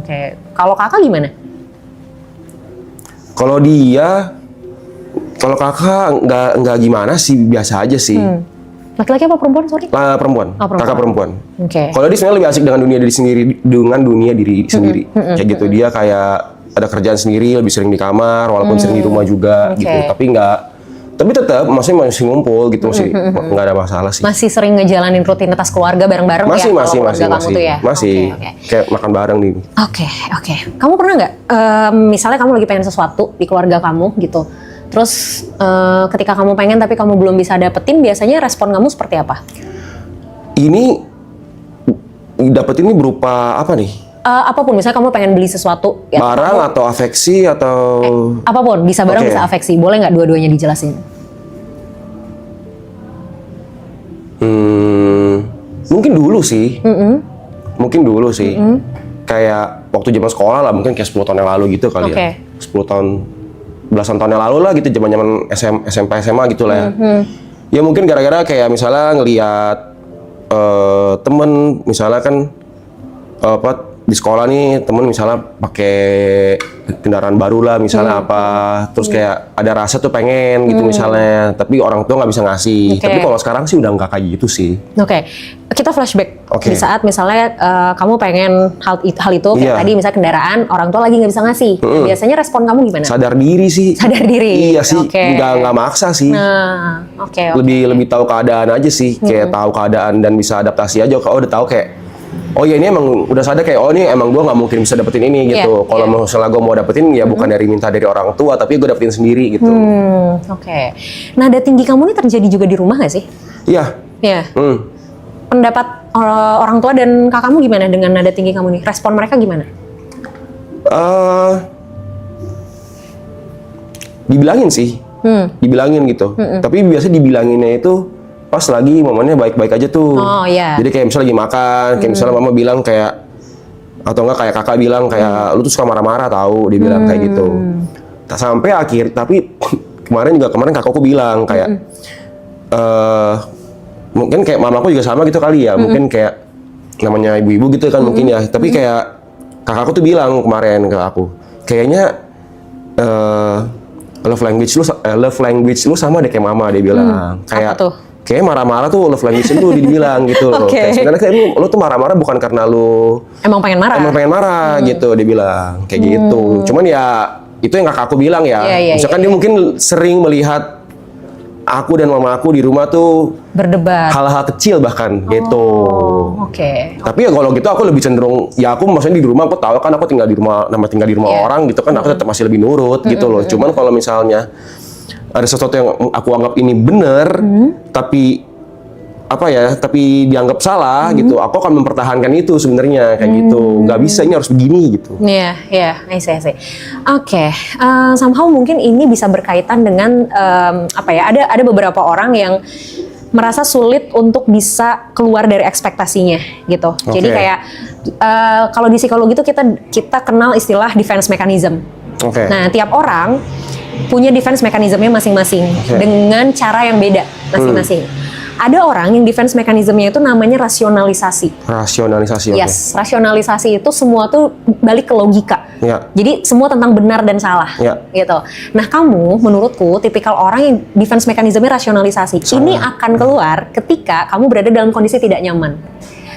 Oke. Kalau kakak gimana? Kalau kakak nggak gimana sih, biasa aja sih. Laki-laki apa perempuan? Sorry. Perempuan, Oh, perempuan. kakak perempuan. Oke. Kalau dia sebenarnya lebih asik dengan dunia diri sendiri. Kayak gitu, dia kayak ada kerjaan sendiri, lebih sering di kamar, walaupun sering di rumah juga Oke. gitu. Tapi tetap masih ngumpul gitu, masih nggak ada masalah sih. Masih sering ngejalanin rutinitas keluarga bareng-bareng ya? Masih, kalau keluarga kamu tuh ya? masih. Oke. Kayak makan bareng nih. Oke. Kamu pernah nggak, misalnya kamu lagi pengen sesuatu di keluarga kamu gitu, terus ketika kamu pengen tapi kamu belum bisa dapetin, biasanya respon kamu seperti apa? Ini dapet ini berupa apa nih? Apapun, misalnya kamu pengen beli sesuatu, ya, Barang atau afeksi atau apapun, bisa barang Oke. bisa afeksi, boleh nggak dua-duanya dijelasin? Mungkin dulu sih. Mungkin dulu sih. Kayak waktu zaman sekolah lah, mungkin kayak 10 tahun yang lalu gitu kali Oke. ya. 10 tahun, belasan tahun yang lalu lah gitu, zaman-zaman SMP, SMA gitu lah ya. Ya mungkin gara-gara kayak misalnya ngelihat temen, misalnya kan di sekolah nih temen misalnya pakai kendaraan baru lah misalnya apa, terus kayak ada rasa tuh pengen gitu misalnya, tapi orang tua nggak bisa ngasih. Oke. Tapi kalau sekarang sih udah nggak kayak gitu sih. Oke, kita flashback Oke. di saat misalnya kamu pengen hal itu kayak Iya. tadi misalnya kendaraan, orang tua lagi nggak bisa ngasih. Biasanya respon kamu gimana? Sadar diri sih. Sadar diri. Iya sih, Oke. nggak maksa sih. Nah, oke. Lebih tahu keadaan aja sih, kayak tahu keadaan dan bisa adaptasi aja. Kalau udah tahu kayak, oh ya ini emang udah sadar kayak, oh ini emang gue nggak mungkin bisa dapetin ini gitu. Iya, Kalau iya. misalnya gue mau dapetin ya bukan minta dari orang tua, tapi gue dapetin sendiri gitu. Oke. Nada tinggi kamu ini terjadi juga di rumah nggak sih? Iya. Iya. Hmm. Pendapat orang tua dan kakakmu gimana dengan nada tinggi kamu nih? Respon mereka gimana? Dibilangin sih, dibilangin gitu. Tapi biasa dibilanginnya itu pas lagi momennya baik-baik aja tuh. Oh, iya. Jadi kayak misalnya lagi makan, kayak misalnya mama bilang kayak, atau enggak kayak kakak bilang kayak, lu tuh suka marah-marah tahu, dia bilang kayak gitu. Sampai akhir, tapi kemarin kakakku bilang kayak, mungkin kayak mamaku juga sama gitu kali ya, mungkin kayak namanya ibu-ibu gitu kan mungkin ya. Tapi kayak kakakku tuh bilang kemarin ke aku, kayaknya love language lu sama deh kayak mama, dia bilang. Kayak Apa tuh? kayak marah-marah tuh love language lu dibilang gitu loh. Oke. Kayak sebenarnya kayak lu tuh marah-marah bukan karena lu Emang pengen marah? emang pengen marah gitu, dia bilang kayak gitu. Cuman ya itu yang kakakku bilang ya. Iya, iya, Misalkan dia mungkin sering melihat aku dan mama aku di rumah tuh Berdebat. hal-hal kecil bahkan gitu. Oke. Tapi ya kalau gitu aku lebih cenderung, ya aku maksudnya di rumah aku tahu kan aku tinggal di rumah, tinggal di rumah Iya. orang gitu kan, aku tetap masih lebih nurut gitu loh. Cuman kalau misalnya ada sesuatu yang aku anggap ini benar, tapi tapi dianggap salah gitu, aku akan mempertahankan itu sebenarnya kayak gitu. Nggak bisa, ini harus begini gitu. Iya, I see. Oke, somehow mungkin ini bisa berkaitan dengan ada beberapa orang yang merasa sulit untuk bisa keluar dari ekspektasinya gitu. Jadi Oke. kayak kalau di psikologi itu kita kenal istilah defense mechanism. Oke. Nah, tiap orang punya defense mechanismnya masing-masing Oke. dengan cara yang beda masing-masing. Ada orang yang defense mechanismnya itu namanya rasionalisasi. Rasionalisasi, oke. Yes, rasionalisasi itu semua tuh balik ke logika. Ya. Jadi semua tentang benar dan salah, Ya. gitu. Nah, kamu menurutku tipikal orang yang defense mekanismenya rasionalisasi. Ini akan keluar ketika kamu berada dalam kondisi tidak nyaman.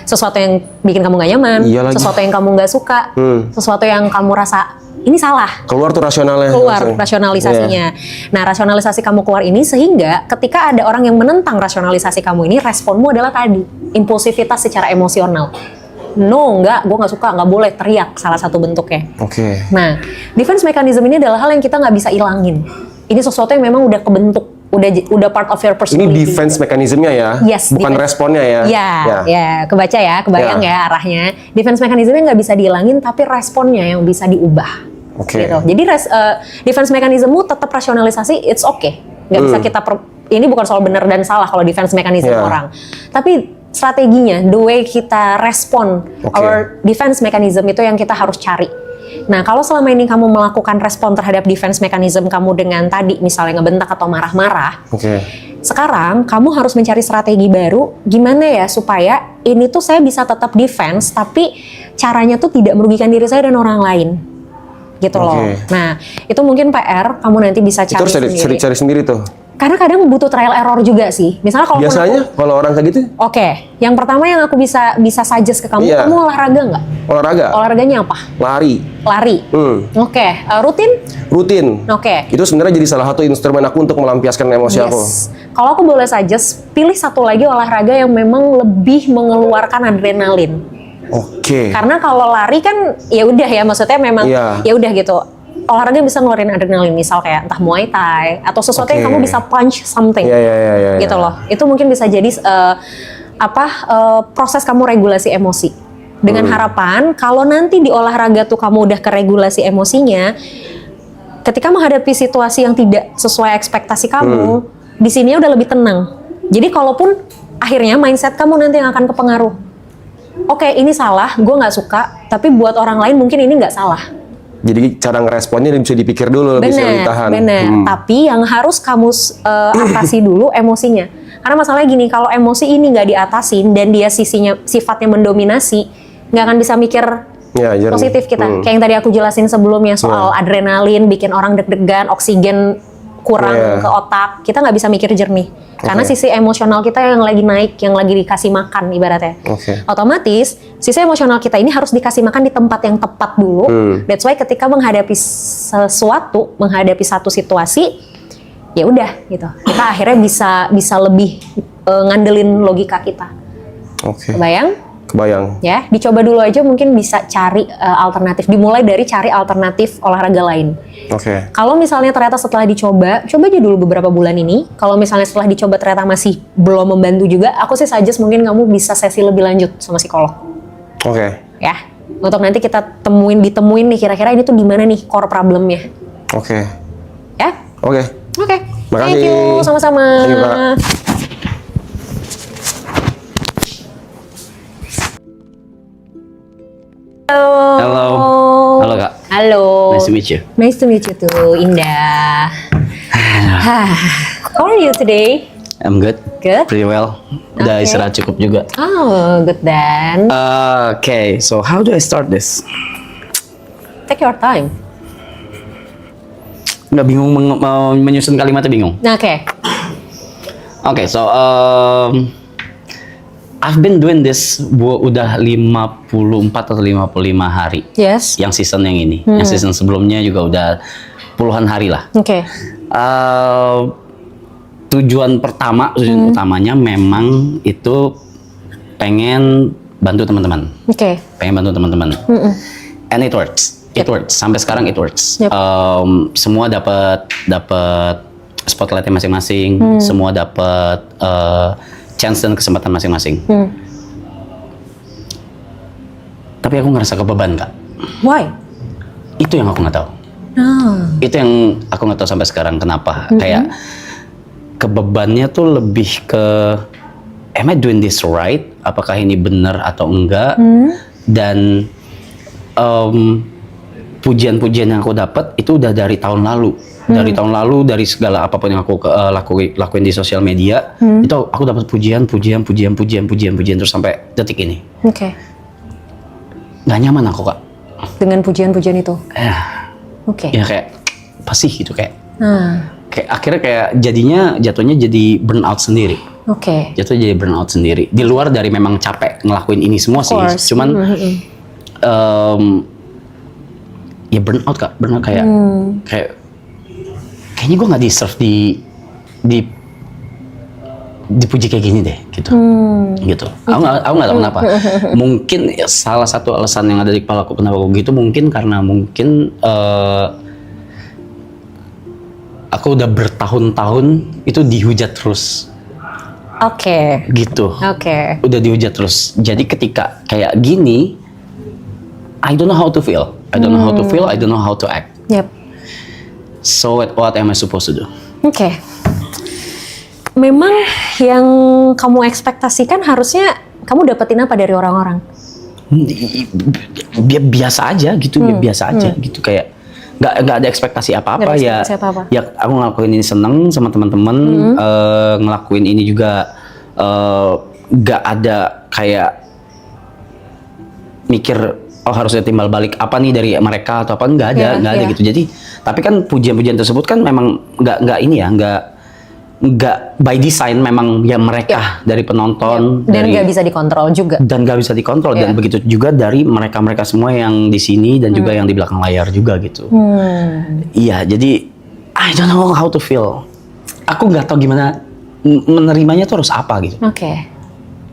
Sesuatu yang bikin kamu nggak nyaman, Iya lagi. sesuatu yang kamu nggak suka, sesuatu yang kamu rasa ini salah. Keluar tuh rasionalnya. Keluar langsung. rasionalisasinya. Iya. Nah, rasionalisasi kamu keluar ini sehingga ketika ada orang yang menentang rasionalisasi kamu ini, responmu adalah tadi, impulsivitas secara emosional. No, enggak, gue nggak suka, nggak boleh, teriak, salah satu bentuknya. Oke. Nah, defense mechanism ini adalah hal yang kita nggak bisa ilangin. Ini sesuatu yang memang udah kebentuk udah part of your Ini personality. defense mekanismenya ya, Yes, bukan defense. responnya ya. Ya, kebaca ya, kebayang ya arahnya. Defense mekanismenya nggak bisa dihilangin, tapi responnya yang bisa diubah. Oke. Gitu. Jadi defense mekanismemu tetap rasionalisasi, it's okay. Nggak bisa kita ini bukan soal benar dan salah kalau defense mekanisme Yeah. orang. Tapi strateginya, the way kita respon, our defense mechanism itu yang kita harus cari. Nah, kalau selama ini kamu melakukan respon terhadap defense mechanism kamu dengan tadi misalnya ngebentak atau marah-marah, Oke. sekarang kamu harus mencari strategi baru gimana ya supaya ini tuh saya bisa tetap defense tapi caranya tuh tidak merugikan diri saya dan orang lain. Gitu loh. Oke. Nah, itu mungkin PR kamu nanti bisa Itu cari harus sendiri. cari sendiri tuh. Karena kadang butuh trial error juga sih. Misalnya kalau Biasanya kalau orang kayak gitu Oke, yang pertama yang aku bisa suggest ke kamu, Iya. kamu olahraga nggak? olahraga, Olahraganya apa? lari, Lari. Oke, rutin? rutin. Oke. Itu sebenarnya jadi salah satu instrumen aku untuk melampiaskan emosi aku. Yes. Kalau aku boleh suggest, pilih satu lagi olahraga yang memang lebih mengeluarkan adrenalin. Oke. Karena kalau lari kan ya udah ya, maksudnya memang Iya. ya udah gitu. Olahraga bisa ngeluarin adrenalin, misal kayak entah Muay Thai atau sesuatu yang Oke. kamu bisa punch something. Iya. Gitu loh. Itu mungkin bisa jadi proses kamu regulasi emosi. Dengan harapan kalau nanti di olahraga tuh kamu udah keregulasi emosinya, ketika menghadapi situasi yang tidak sesuai ekspektasi kamu, di sini udah lebih tenang. Jadi kalaupun akhirnya mindset kamu nanti yang akan kepengaruh. Oke, ini salah, gue nggak suka, tapi buat orang lain mungkin ini nggak salah. Jadi cara ngeresponnya bisa dipikir dulu, bisa ditahan. Bener. Tapi yang harus kamu atasi dulu emosinya. Karena masalahnya gini, kalau emosi ini nggak diatasin dan dia sifatnya mendominasi, nggak akan bisa mikir Ya, jernih. positif kita. Kayak yang tadi aku jelasin sebelumnya soal adrenalin, bikin orang deg-degan, oksigen kurang ke otak, kita nggak bisa mikir jernih. Karena sisi emosional kita yang lagi naik, yang lagi dikasih makan ibaratnya. Otomatis sisi emosional kita ini harus dikasih makan di tempat yang tepat dulu. That's why ketika menghadapi sesuatu, menghadapi satu situasi, ya udah gitu. Kita akhirnya bisa lebih ngandelin logika kita. Oke. Kebayang? Ya, dicoba dulu aja, mungkin bisa cari alternatif. Dimulai dari cari alternatif olahraga lain. Oke. Kalau misalnya ternyata setelah coba aja dulu beberapa bulan ini. Kalau misalnya setelah dicoba ternyata masih belum membantu juga, aku sih suggest mungkin kamu bisa sesi lebih lanjut sama psikolog. Oke. Ya, untuk nanti kita ditemuin nih kira-kira ini tuh di mana nih core problemnya. Oke. Ya? Oke. Oke. Makasih. Thank you, sama-sama. Thank you, Kak. Halo. Halo Kak. Halo. Nice to meet you. Nice to meet you too, Indah. How are you today? I'm good. Good? Pretty well. Udah Okay. istirahat cukup juga. Oh, good then. Okay, so how do I start this? Take your time. Udah bingung menyusun kalimatnya bingung. Oke. Okay, so I've been doing this udah 54 atau 55 hari. Yes. Yang season yang ini. Yang season sebelumnya juga udah puluhan hari lah. Oke. Tujuan utamanya memang itu pengen bantu teman-teman. Oke. Pengen bantu teman-teman. And it works. It works. Sampai sekarang it works. Yep. Semua dapat spotlightnya masing-masing. Semua dapat chance dan kesempatan masing-masing. Tapi aku ngerasa kebeban, Kak. Why? Itu yang aku nggak tahu. Itu yang aku nggak tahu sampai sekarang kenapa. Kayak kebebannya tuh lebih ke am I doing this right? Apakah ini benar atau enggak? Dan pujian-pujian yang aku dapat itu udah dari tahun lalu. Dari tahun lalu, dari segala apapun yang aku lakuin di sosial media, itu aku dapat pujian terus sampai detik ini. Oke. Nggak nyaman aku, Kak. Dengan pujian-pujian itu. Oke. Ya kayak pasti gitu kayak. Nah. Kayak akhirnya kayak jatuhnya jadi burnout sendiri. Oke. Jatuhnya jadi burnout sendiri. Di luar dari memang capek ngelakuin ini semua sih. Course. Cuman ya burnout, Kak. Burnout kayak kayaknya gue nggak deserve dipuji kayak gini deh, gitu. Gitu. Aku nggak tahu kenapa. Mungkin salah satu alasan yang ada di kepala aku kenapa aku gitu mungkin karena aku udah bertahun-tahun itu dihujat terus. Oke. Gitu. Oke. Udah dihujat terus. Jadi ketika kayak gini, I don't know how to feel. I don't know how to feel. I don't know how to act. Yep. So what am I supposed to do? Oke. Memang yang kamu ekspektasikan harusnya kamu dapetin apa dari orang-orang? Biasa aja gitu, biasa aja gitu, kayak nggak ada ekspektasi apa-apa. Nggak ada Ya. ekspektasi apa-apa. Ya aku ngelakuin ini seneng sama teman-teman, ngelakuin ini juga nggak ada kayak mikir oh harusnya timbal balik apa nih dari mereka atau apa, nggak ada gitu. Jadi tapi kan pujian-pujian tersebut kan memang nggak ini ya, nggak by design, memang ya mereka dari penonton, Dan dari nggak bisa dikontrol juga. dan nggak bisa dikontrol, dan begitu juga dari mereka semua yang di sini dan juga yang di belakang layar juga gitu. Iya, jadi I don't know how to feel. Aku nggak tahu gimana menerimanya tuh harus apa gitu. Oke.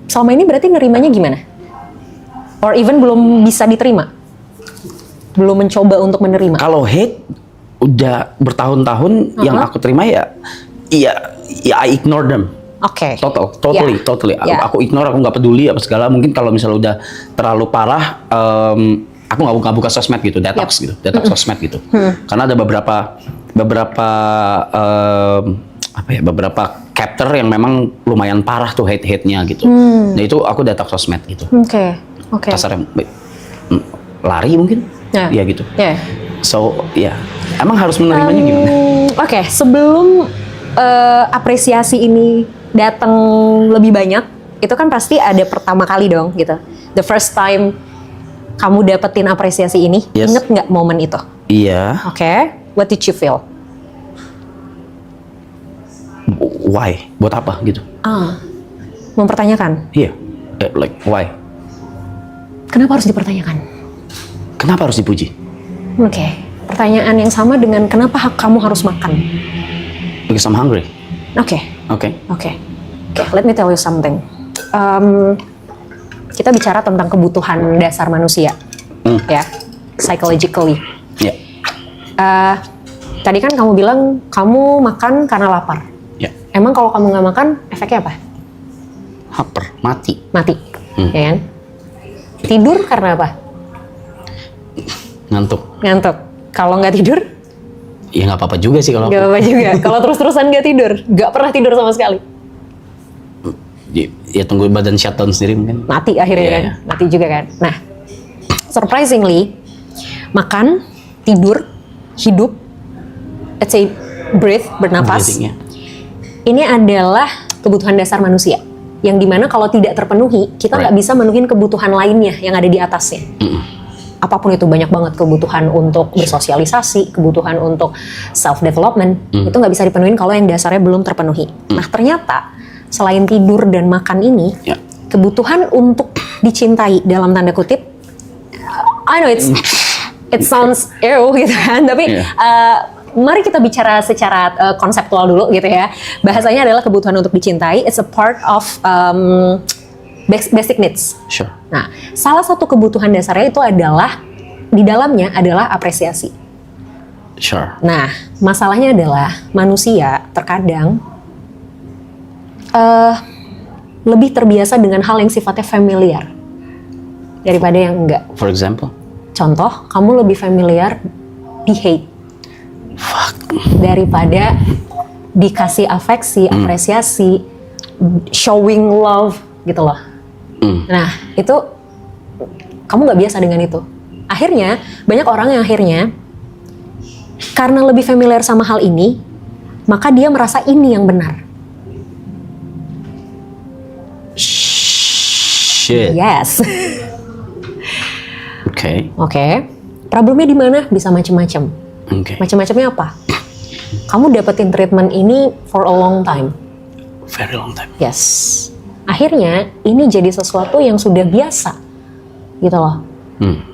Selama ini berarti nerimanya gimana? Or even belum bisa diterima? Belum mencoba untuk menerima? Kalau hate udah bertahun-tahun, yang aku terima ya I ignore them. Oke. Totally. Yeah. Aku ignore, aku nggak peduli apa segala. Mungkin kalau misalnya udah terlalu parah, aku nggak buka sosmed gitu, detox gitu, detox sosmed gitu. Karena ada beberapa beberapa chapter yang memang lumayan parah tuh hate-nya gitu. Nah itu aku detox sosmed gitu. Oke. Kasarnya lari mungkin, ya gitu. Yeah. So emang harus menerimanya gimana? Oke, sebelum apresiasi ini datang lebih banyak, itu kan pasti ada pertama kali dong gitu. The first time kamu dapetin apresiasi ini, Yes. inget nggak momen itu? Iya. Oke, what did you feel? Why? Buat apa gitu? Mempertanyakan. Iya. Like why? Kenapa harus dipertanyakan? Kenapa harus dipuji? Oke, pertanyaan yang sama dengan kenapa kamu harus makan? Because I'm hungry. Oke. Oke. Let me tell you something. Kita bicara tentang kebutuhan dasar manusia, ya, psychologically. Ya. Tadi kan kamu bilang kamu makan karena lapar. Ya. Emang kalau kamu nggak makan, efeknya apa? Haper, mati. Mati, ya kan? Tidur karena apa? Ngantuk. Kalau nggak tidur? Ya nggak apa-apa juga sih kalau Nggak apa-apa juga. Kalau terus-terusan nggak tidur, nggak pernah tidur sama sekali. Ya tunggu badan shutdown sendiri mungkin. Mati akhirnya kan, mati juga kan. Nah, surprisingly, makan, tidur, hidup, let's say breathe, bernapas, Breathing, ya. ini adalah kebutuhan dasar manusia. Yang dimana kalau tidak terpenuhi, kita nggak bisa menuhin kebutuhan lainnya yang ada di atasnya. Apapun itu, banyak banget kebutuhan untuk bersosialisasi, kebutuhan untuk self-development, itu nggak bisa dipenuhin kalau yang dasarnya belum terpenuhi. Nah, ternyata selain tidur dan makan ini, kebutuhan untuk dicintai dalam tanda kutip, I know it sounds ew gitu kan, tapi mari kita bicara secara konseptual dulu gitu ya. Bahasanya adalah kebutuhan untuk dicintai, it's a part of basic needs. Sure. Nah, salah satu kebutuhan dasarnya itu adalah, di dalamnya adalah apresiasi. Sure. Nah, masalahnya adalah manusia terkadang lebih terbiasa dengan hal yang sifatnya familiar daripada yang enggak. For example? Contoh, kamu lebih familiar di hate daripada dikasih afeksi, apresiasi, showing love gitu loh. Nah, itu kamu nggak biasa dengan itu. Akhirnya, banyak orang yang akhirnya karena lebih familiar sama hal ini, maka dia merasa ini yang benar. Shit. Yes. Oke. Problemnya di mana? Bisa macam-macam. Oke. Macam-macamnya apa? Kamu dapetin treatment ini for a long time. Very long time. Yes. Akhirnya ini jadi sesuatu yang sudah biasa, gitu loh.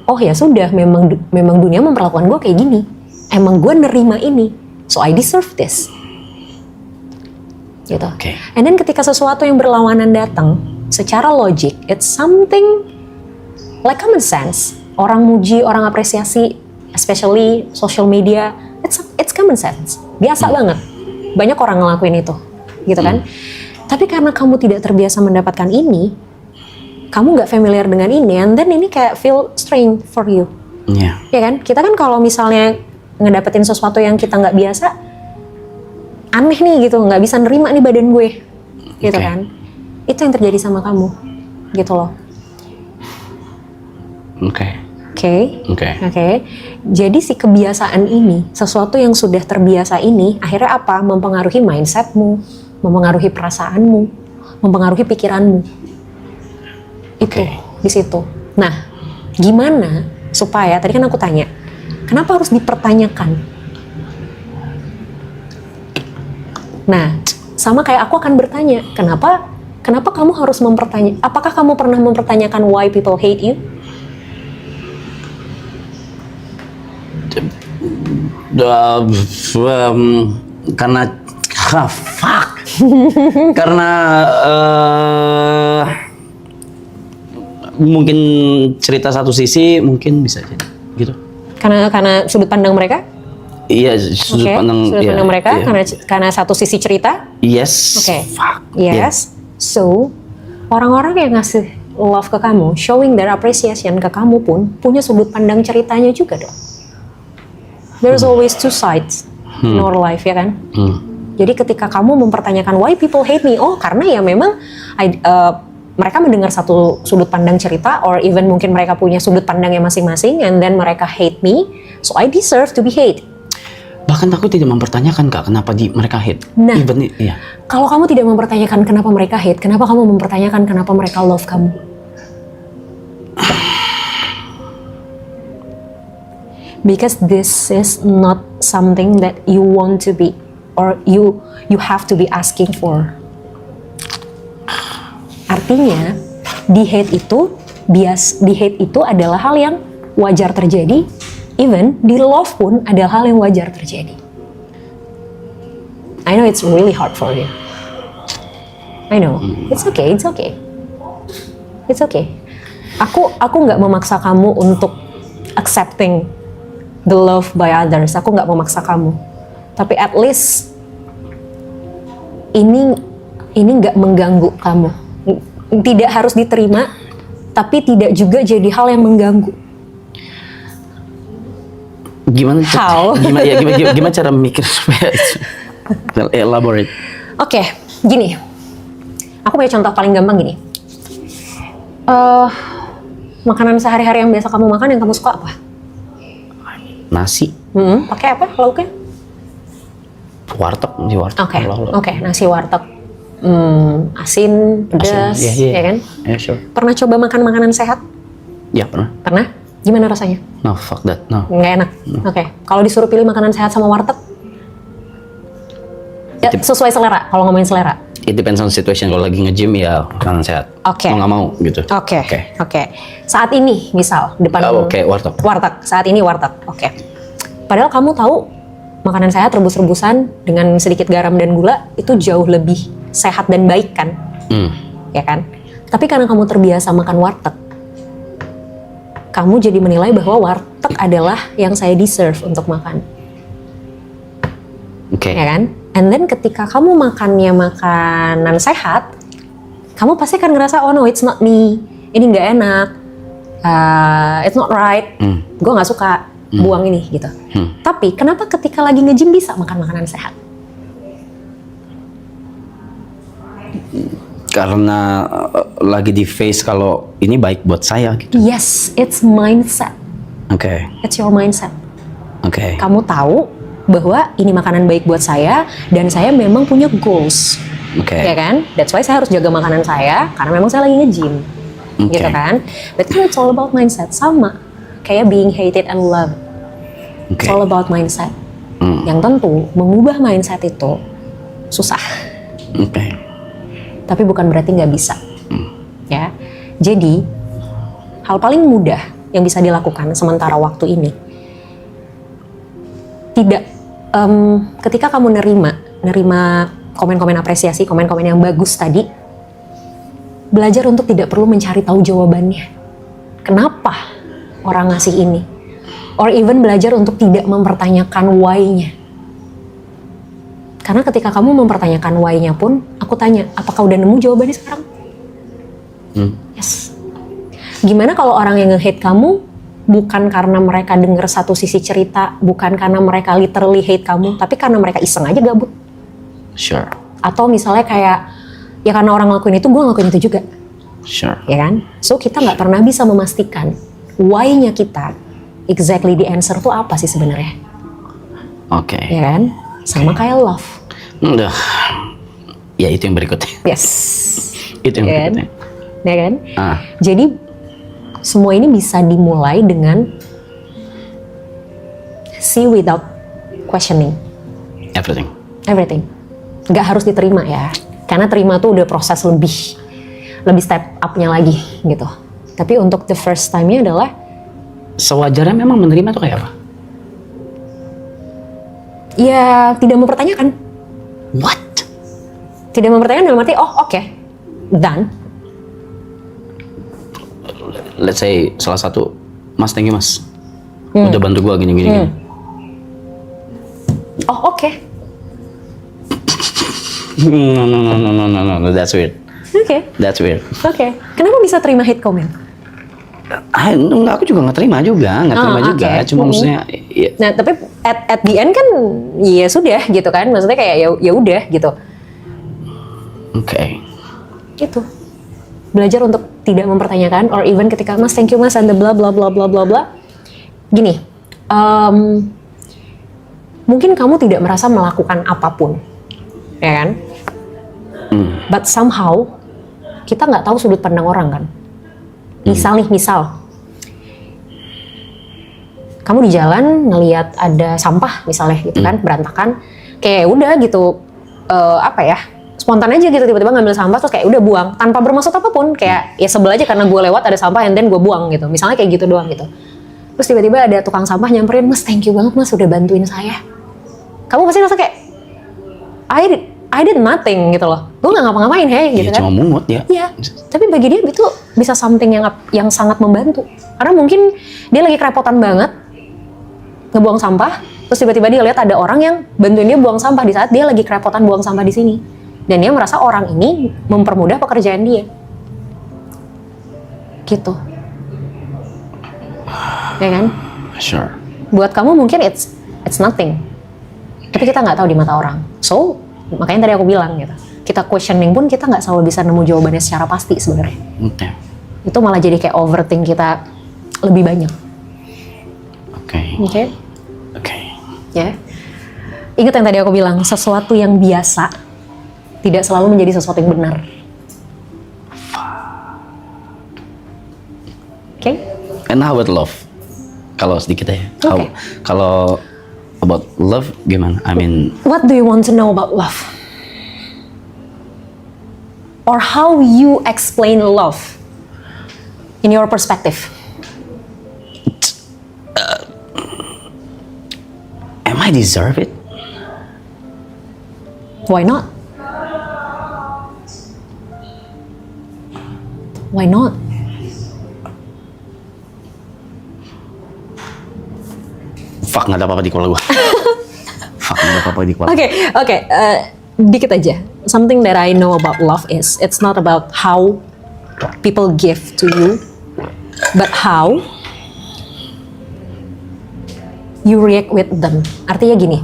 Oh ya sudah, memang dunia memperlakukan gue kayak gini. Emang gue nerima ini, so I deserve this. Gitu. Okay. And then ketika sesuatu yang berlawanan datang, secara logik, it's something like common sense. Orang muji, orang apresiasi, especially social media, it's common sense. Biasa banget. Banyak orang ngelakuin itu, gitu kan? Tapi karena kamu tidak terbiasa mendapatkan ini, kamu nggak familiar dengan ini, and then ini kayak feel strange for you. Iya. Ya kan? Kita kan kalau misalnya ngedapetin sesuatu yang kita nggak biasa, aneh nih gitu, nggak bisa nerima nih badan gue, gitu Oke. kan? Itu yang terjadi sama kamu, gitu loh. Oke. Oke. Jadi si kebiasaan ini, sesuatu yang sudah terbiasa ini, akhirnya apa? Mempengaruhi mindsetmu, mempengaruhi perasaanmu, mempengaruhi pikiranmu. Itu Oke. di situ. Nah, gimana supaya tadi kan aku tanya, kenapa harus dipertanyakan? Nah, sama kayak aku akan bertanya, kenapa kamu harus mempertanya? Apakah kamu pernah mempertanyakan why people hate you? Karena fuck. Karena mungkin cerita satu sisi mungkin bisa jadi gitu. Karena sudut pandang mereka? Iya, sudut Oke, pandang sudut iya, pandang mereka iya. karena satu sisi cerita. Yes. Oke. Fuck. Yes. So, orang-orang yang ngasih love ke kamu, showing their appreciation ke kamu pun punya sudut pandang ceritanya juga dong. There's always two sides in our life, ya kan? Jadi ketika kamu mempertanyakan why people hate me, oh karena ya memang mereka mendengar satu sudut pandang cerita, or even mungkin mereka punya sudut pandangnya masing-masing, and then mereka hate me, so I deserve to be hate. Bahkan aku tidak mempertanyakan Kak, kenapa mereka hate. Nah. Even iya. Kalau kamu tidak mempertanyakan kenapa mereka hate, kenapa kamu mempertanyakan kenapa mereka love kamu? Because this is not something that you want to be, or you have to be asking for. Artinya, di hate itu adalah hal yang wajar terjadi, even di love pun adalah hal yang wajar terjadi. I know it's really hard for you. I know, it's okay. Aku nggak memaksa kamu untuk accepting the love by others. Aku nggak memaksa kamu. Tapi at least ini nggak mengganggu kamu. Tidak harus diterima, tapi tidak juga jadi hal yang mengganggu. How? Gimana cara mikir supaya elaborate? Oke, gini. Aku punya contoh paling gampang gini. Makanan sehari-hari yang biasa kamu makan yang kamu suka apa? Nasi, Pakai apa lauknya? warteg di warteg. Oke, nasi warteg. Asin, pedas, Iya. ya kan? Yeah, sure. Pernah coba makan makanan sehat? Ya pernah. Pernah? Gimana rasanya? No, fuck that. No. Nggak enak. Oke. Kalau disuruh pilih makanan sehat sama warteg? Ya, sesuai selera, kalau ngomongin selera. It depends on situation. Kalau lagi nge-gym ya makanan sehat. Oke. Mau nggak mau gitu. Oke. Saat ini misal depan Oke, warteg. Saat ini warteg. Oke. Padahal kamu tahu makanan sehat rebus-rebusan dengan sedikit garam dan gula itu jauh lebih sehat dan baik kan? Ya kan? Tapi karena kamu terbiasa makan warteg, kamu jadi menilai bahwa warteg adalah yang saya deserve untuk makan. Oke. Ya kan? And then ketika kamu makannya makanan sehat, kamu pasti akan ngerasa, oh no, it's not me, ini nggak enak, it's not right, gue nggak suka, buang ini gitu. Tapi kenapa ketika lagi nge-gym bisa makan makanan sehat? Karena lagi di face kalau ini baik buat saya gitu. Yes, it's mindset. Oke. It's your mindset. Oke. Kamu tahu bahwa ini makanan baik buat saya dan saya memang punya goals. Oke. Ya kan? That's why saya harus jaga makanan saya karena memang saya lagi nge-gym. Oke. Gitu kan? But it's all about mindset. Sama kayak being hated and loved. Oke. It's all about mindset. Yang tentu mengubah mindset itu susah. Oke. Tapi bukan berarti nggak bisa. Ya. Jadi hal paling mudah yang bisa dilakukan sementara waktu ini, ketika kamu nerima komen-komen apresiasi, komen-komen yang bagus tadi, belajar untuk tidak perlu mencari tahu jawabannya. Kenapa orang ngasih ini? Or even belajar untuk tidak mempertanyakan why-nya. Karena ketika kamu mempertanyakan why-nya pun, aku tanya, apakah udah nemu jawabannya sekarang? Yes. Gimana kalau orang yang nge-hate kamu bukan karena mereka denger satu sisi cerita, bukan karena mereka literally hate kamu, tapi karena mereka iseng aja gabut. Sure. Atau misalnya kayak, ya karena orang ngelakuin itu, gue ngelakuin itu juga. Sure. Ya kan? So kita nggak pernah bisa memastikan why-nya kita, exactly the answer tuh apa sih sebenarnya. Oke. Ya kan? Sama kayak love. Udah. Ya itu yang berikutnya. Yes. Itu yang Ya kan? berikutnya. Ya kan? Ah. Jadi semua ini bisa dimulai dengan see without questioning Everything. everything. Nggak harus diterima ya, karena terima tuh udah proses lebih step up-nya lagi gitu. Tapi untuk the first time-nya adalah Sewajarnya memang menerima tuh kayak apa? ya tidak mempertanyakan. What? Tidak mempertanyakan dalam arti, oh oke, done. Let's say salah satu, Mas, thank you Mas. Udah bantu gua gini. Oh oke. No, that's weird. Oke. That's weird. Oke. Kenapa bisa terima hate comment? Enggak, aku juga nggak terima juga. Oke. Cuma maksudnya, ya, Nah, tapi at the end kan ya sudah gitu kan. Maksudnya kayak ya udah gitu. oke. Gitu. Belajar untuk tidak mempertanyakan, or even ketika Mas thank you Mas and the bla bla bla bla bla bla. Gini, mungkin kamu tidak merasa melakukan apapun, ya kan? But somehow kita nggak tahu sudut pandang orang kan. Misal kamu di jalan ngelihat ada sampah misalnya gitu kan, berantakan, kayak udah gitu, spontan aja gitu, tiba-tiba ngambil sampah terus kayak udah buang tanpa bermaksud apapun, kayak ya sebel aja karena gue lewat ada sampah and then gue buang gitu, misalnya kayak gitu doang gitu. Terus tiba-tiba ada tukang sampah nyamperin, Mas thank you banget Mas udah bantuin saya. Kamu pasti rasa kayak I did nothing gitu loh, gue nggak ngapa-ngapain gitu Ya kan. cuma mungut ya. Iya, tapi bagi dia itu bisa something yang sangat membantu. Karena mungkin dia lagi kerepotan banget ngebuang sampah, terus tiba-tiba dia lihat ada orang yang bantuin dia buang sampah di saat dia lagi kerepotan buang sampah di sini. Dan dia merasa orang ini mempermudah pekerjaan dia. Gitu. Ya kan? Sure. Buat kamu mungkin it's nothing. Tapi kita nggak tahu di mata orang. So, makanya tadi aku bilang gitu. Kita questioning pun kita nggak selalu bisa nemu jawabannya secara pasti sebenarnya. Oke. Itu malah jadi kayak overthink kita lebih banyak. Oke? Ya. Ingat yang tadi aku bilang, sesuatu yang biasa tidak selalu menjadi sesuatu yang benar. Oke? And how about love? Kalau sedikit ya. Oke. Kalau about love gimana? I mean, What do you want to know about love? Or how you explain love in your perspective? am I deserve it? Why not? Why not? Fuck, nggak ada apa-apa di kepala gua. Fuck, nggak ada apa-apa di kepala. Oke, dikit aja. Something that I know about love is it's not about how people give to you, but how you react with them. Artinya gini,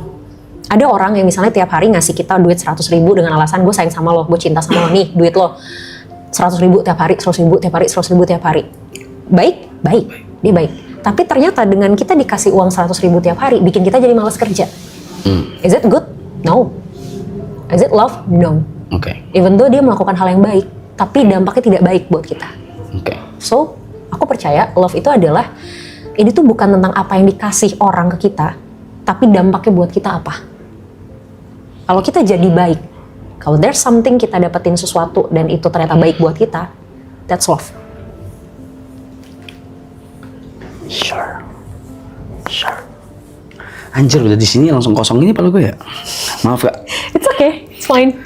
ada orang yang misalnya tiap hari ngasih kita duit 100.000 dengan alasan gue sayang sama lo, gue cinta sama lo, nih duit lo 100.000 tiap hari, 100.000 tiap hari, 100.000 tiap hari. Baik, dia baik. Tapi ternyata dengan kita dikasih uang 100.000 tiap hari, bikin kita jadi malas kerja. Is it good? No. Is it love? No. Oke. Even though dia melakukan hal yang baik, tapi dampaknya tidak baik buat kita. Oke. So, aku percaya love itu adalah, ini tuh bukan tentang apa yang dikasih orang ke kita, tapi dampaknya buat kita apa. Kalau kita jadi baik, kalau there's something kita dapetin sesuatu dan itu ternyata baik buat kita, that's love. Sure. Anjir, udah di sini langsung kosong ini kepala gue ya. Maaf Kak. It's okay, it's fine.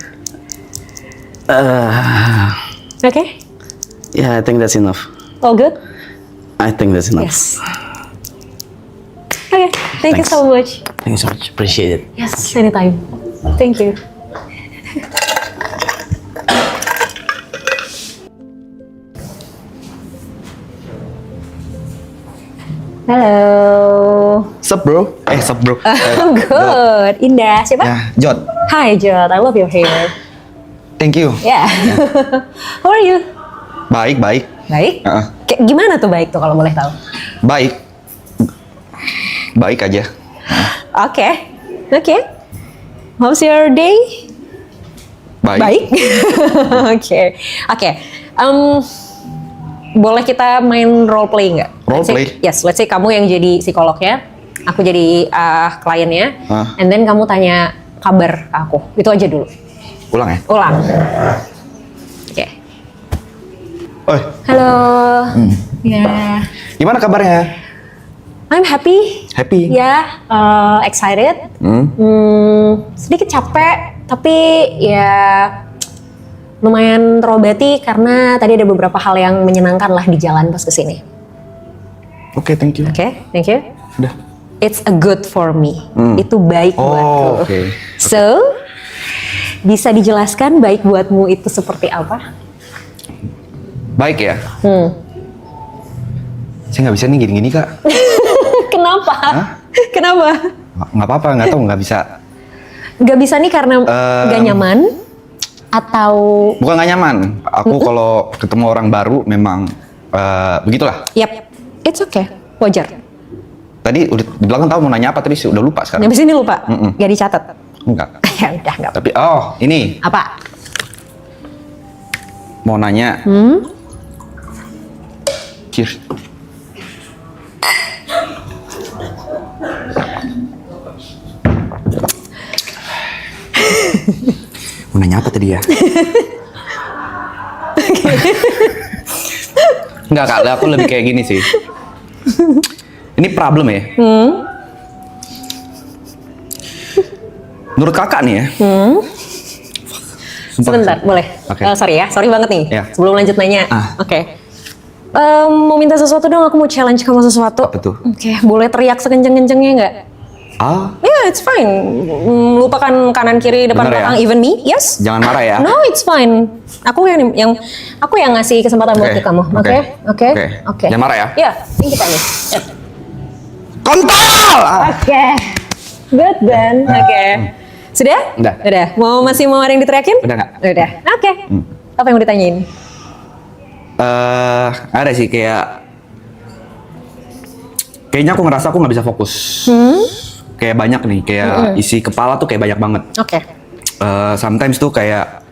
Okay? Yeah, I think that's enough. All good? I think that's enough. Yes. Okay, thank you Thanks. so much. Thank you so much. Appreciate it. Yes, anytime. Thank you. Halo. Sup bro? Sup bro. I'm good. Indah. Siapa? Ya, Jod. Hi, Jod. I love your hair. Thank you. Yeah. How are you? Baik, baik. Baik. Heeh. Kayak gimana tuh baik tuh kalau boleh tahu? Baik. Baik aja. Oke. Oke. How's your day? Baik. Baik. Oke. Oke. Boleh kita main role play nggak? Role Let's say- play? Yes. Let's say kamu yang jadi psikolognya, aku jadi kliennya, and then kamu tanya kabar ke aku. Itu aja dulu. Ulang ya? Ulang. Oke. Oi, Halo. Ya. gimana kabarnya? I'm happy. Happy? Ya, excited. Sedikit capek, tapi ya lumayan terobati karena tadi ada beberapa hal yang menyenangkan lah di jalan pas kesini. Oke, thank you. Oke, thank you. Udah. It's a good for me. Itu baik buatku. oke. So, bisa dijelaskan baik buatmu itu seperti apa? Baik ya? Saya nggak bisa nih gini-gini kak. Kenapa? Kenapa? Nggak apa-apa, nggak tahu, nggak bisa. Gak bisa nih karena gak nyaman? Atau Bukan nggak nyaman. Aku kalau ketemu orang baru memang begitulah. Yap, it's okay, wajar. Tadi udah di belakang tahu mau nanya apa, tapi udah lupa sekarang. Nyampe sini lupa, gak dicatat. Enggak. Ya udah, nggak apa. Tapi ini Apa? mau nanya. Cheers. Mau nanya apa tadi ya? Enggak kak, aku lebih kayak gini sih. Ini problem ya. Menurut kakak nih ya. Sumpah. Sebentar, boleh? Oke. Sorry ya, sorry banget nih. Ya. Sebelum lanjut nanya. Ah. Oke. Mau minta sesuatu dong, aku mau challenge kamu sesuatu. Apa tuh? Oke, boleh teriak sekenceng-kencengnya nggak? Ah, It's fine. Lupakan kanan kiri depan Bener ya? belakang, even me. Yes. jangan marah ya. No, it's fine. Aku yang aku yang ngasih kesempatan buat Oke, kamu. oke. Oke? Oke? Oke. Oke. Jangan marah ya. Ya, ini kita nih. Kontol! Oke. Good then. Oke. Sudah? Udah. Udah. Masih mau ada yang diteriakin? Udah nggak? Udah. Oke. Apa yang mau ditanyain? Ada sih kayaknya aku ngerasa aku nggak bisa fokus. Kayak banyak nih, kayak isi kepala tuh kayak banyak banget. Oke. Sometimes tuh kayak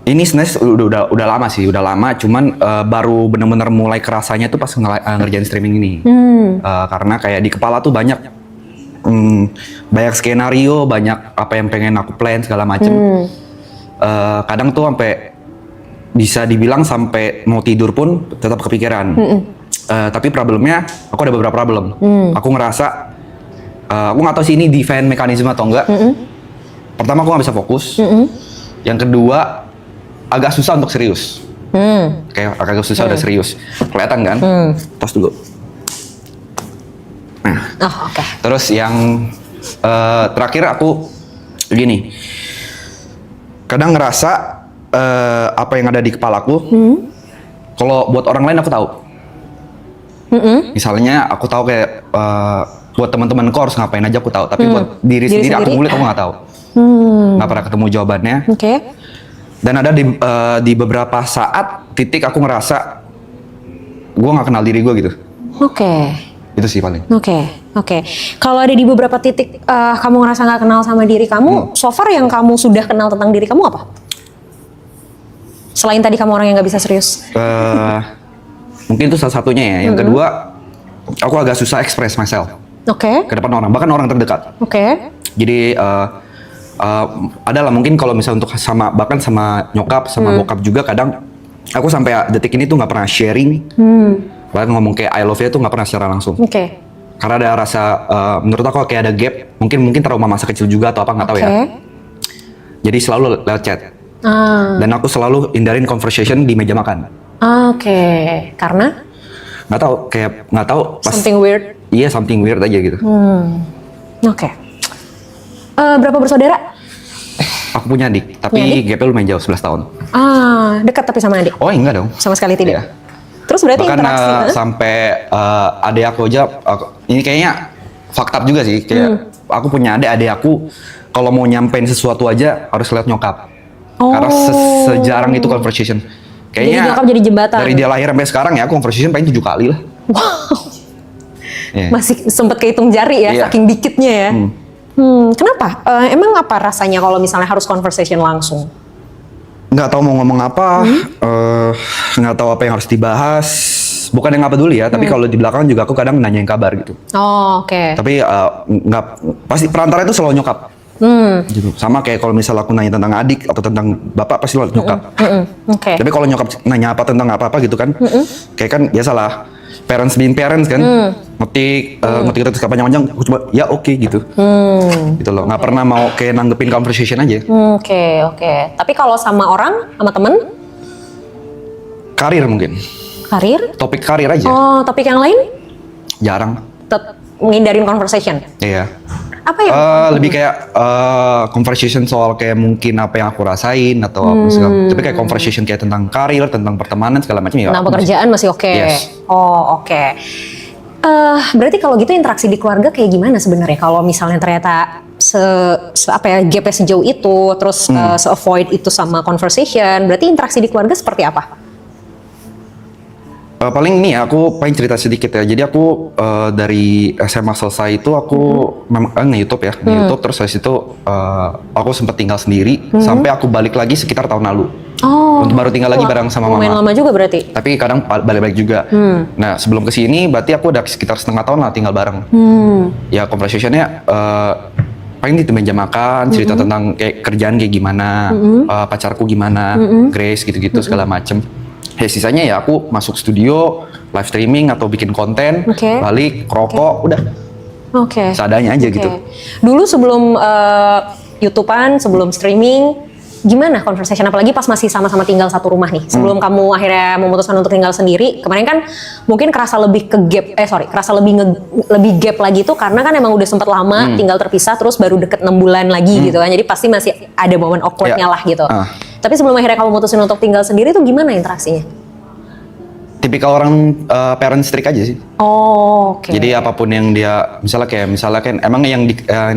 ini sebenarnya udah lama sih, udah lama. Cuman baru bener-bener mulai kerasanya tuh pas ngerjain streaming ini. Karena kayak di kepala tuh banyak skenario, banyak apa yang pengen aku plan segala macem. Kadang tuh sampai bisa dibilang sampai mau tidur pun tetap kepikiran. Tapi problemnya, aku ada beberapa problem. Aku ngerasa aku nggak tahu sih ini defense mekanisme atau enggak. Pertama aku nggak bisa fokus. Yang kedua agak susah untuk serius. Kayak agak susah udah serius. Kelihatan kan? Tos dulu. Nah, Oh, oke. terus yang terakhir aku gini. Kadang ngerasa apa yang ada di kepalaku. Kalau buat orang lain aku tahu. Misalnya aku tahu kayak buat teman-temanku harus ngapain aja aku tahu, tapi buat diri sendiri aku ngulik aku nggak tahu, nggak pernah ketemu jawabannya. Oke. Dan ada di beberapa saat titik aku ngerasa gue nggak kenal diri gue gitu. Oke. Itu sih paling. Oke. Kalau ada di beberapa titik kamu ngerasa nggak kenal sama diri kamu, so far yang kamu sudah kenal tentang diri kamu apa? Selain tadi kamu orang yang nggak bisa serius. Mungkin itu salah satunya ya. Yang kedua, aku agak susah express myself Oke. ke depan orang, bahkan orang terdekat. Oke. Jadi adalah mungkin kalau misalnya untuk bahkan sama nyokap sama bokap juga kadang aku sampai detik ini tuh nggak pernah sharing, bahkan ngomong kayak I love you tuh nggak pernah secara langsung. Oke. Karena ada rasa menurut aku kayak ada gap, mungkin trauma masa kecil juga atau apa nggak tahu ya. Jadi selalu lewat chat. Dan aku selalu hindarin conversation di meja makan. Oke. Karena Nggak tahu pas something weird. iya something weird aja gitu. Oke. Berapa bersaudara? Aku punya adik, tapi Punya gapnya lumayan jauh 11 tahun. Dekat tapi sama adik? Oh enggak dong. Sama sekali tidak? Iya. Terus berarti Bahkan interaksi? sampai adik aku aja, ini kayaknya fakta juga sih. Kayak aku punya adik aku, kalau mau nyampein sesuatu aja harus lihat nyokap. Karena sejarang itu conversation. Kayaknya Jadi nyokap jadi jembatan? Dari dia lahir sampai sekarang ya, aku conversation paling 7 kali lah. Wow. Iya. Masih sempet kehitung jari ya, Iya. saking dikitnya ya. Kenapa? Emang apa rasanya kalau misalnya harus conversation langsung? Nggak tahu mau ngomong apa, nggak tahu apa yang harus dibahas. Bukan yang nggak peduli ya, tapi kalau di belakang juga aku kadang nanyain kabar gitu. Oh, oke. Tapi nggak, pasti perantara itu selalu nyokap. Gitu. Sama kayak kalau misalnya aku nanya tentang adik atau tentang bapak, pasti selalu nyokap. Oke. Tapi kalau nyokap nanya apa tentang apa gitu kan, kayak kan biasalah parents being parents kan, ngetik terus panjang-panjang, aku coba ya oke gitu. Gitu loh, nggak pernah mau kayak nanggepin conversation aja. Oke. Tapi kalau sama orang, sama temen, Karir mungkin, karir? topik karir aja, Oh, topik yang lain? jarang. Tetap menghindarin conversation. Iya. Apa yang? Lebih kayak conversation soal kayak mungkin apa yang aku rasain atau apa segala. Tapi kayak conversation kayak tentang karir, tentang pertemanan segala macam ya. Tentang pekerjaan masih oke. Yes. Oh, oke. Berarti kalau gitu interaksi di keluarga kayak gimana sebenarnya? Kalau misalnya ternyata apa ya gapnya sejauh itu, terus se-avoid itu sama conversation, berarti interaksi di keluarga seperti apa? Paling ini ya, aku paling cerita sedikit ya. Jadi aku dari SMA selesai itu aku memang nge-YouTube ya, nge-YouTube terus habis itu aku sempat tinggal sendiri sampai aku balik lagi sekitar tahun lalu. Oh. Baru tinggal lagi bareng sama Lumayan mama. lama juga berarti. Tapi kadang balik-balik juga. Nah sebelum kesini berarti aku udah sekitar setengah tahun lah tinggal bareng. Ya conversationnya paling di meja makan, cerita tentang kayak kerjaan kayak gimana, pacarku gimana, Grace gitu-gitu segala macem. Ya sisanya ya aku masuk studio, live streaming atau bikin konten, Oke. balik, rokok, udah. Oke. Seadanya aja gitu. Dulu sebelum YouTubean, sebelum streaming, gimana conversation? Apalagi pas masih sama-sama tinggal satu rumah nih. Sebelum kamu akhirnya memutuskan untuk tinggal sendiri, kemarin kan mungkin kerasa lebih ke gap, kerasa lebih gap lagi tuh karena kan emang udah sempat lama tinggal terpisah, terus baru deket 6 bulan lagi gitu kan. Jadi pasti masih ada momen awkwardnya Ya. lah gitu. Tapi sebelum akhirnya kamu mutusin untuk tinggal sendiri tuh gimana interaksinya? Tipikal orang parent strict aja sih. Oh, oke. Jadi apapun yang dia misalnya kan emang yang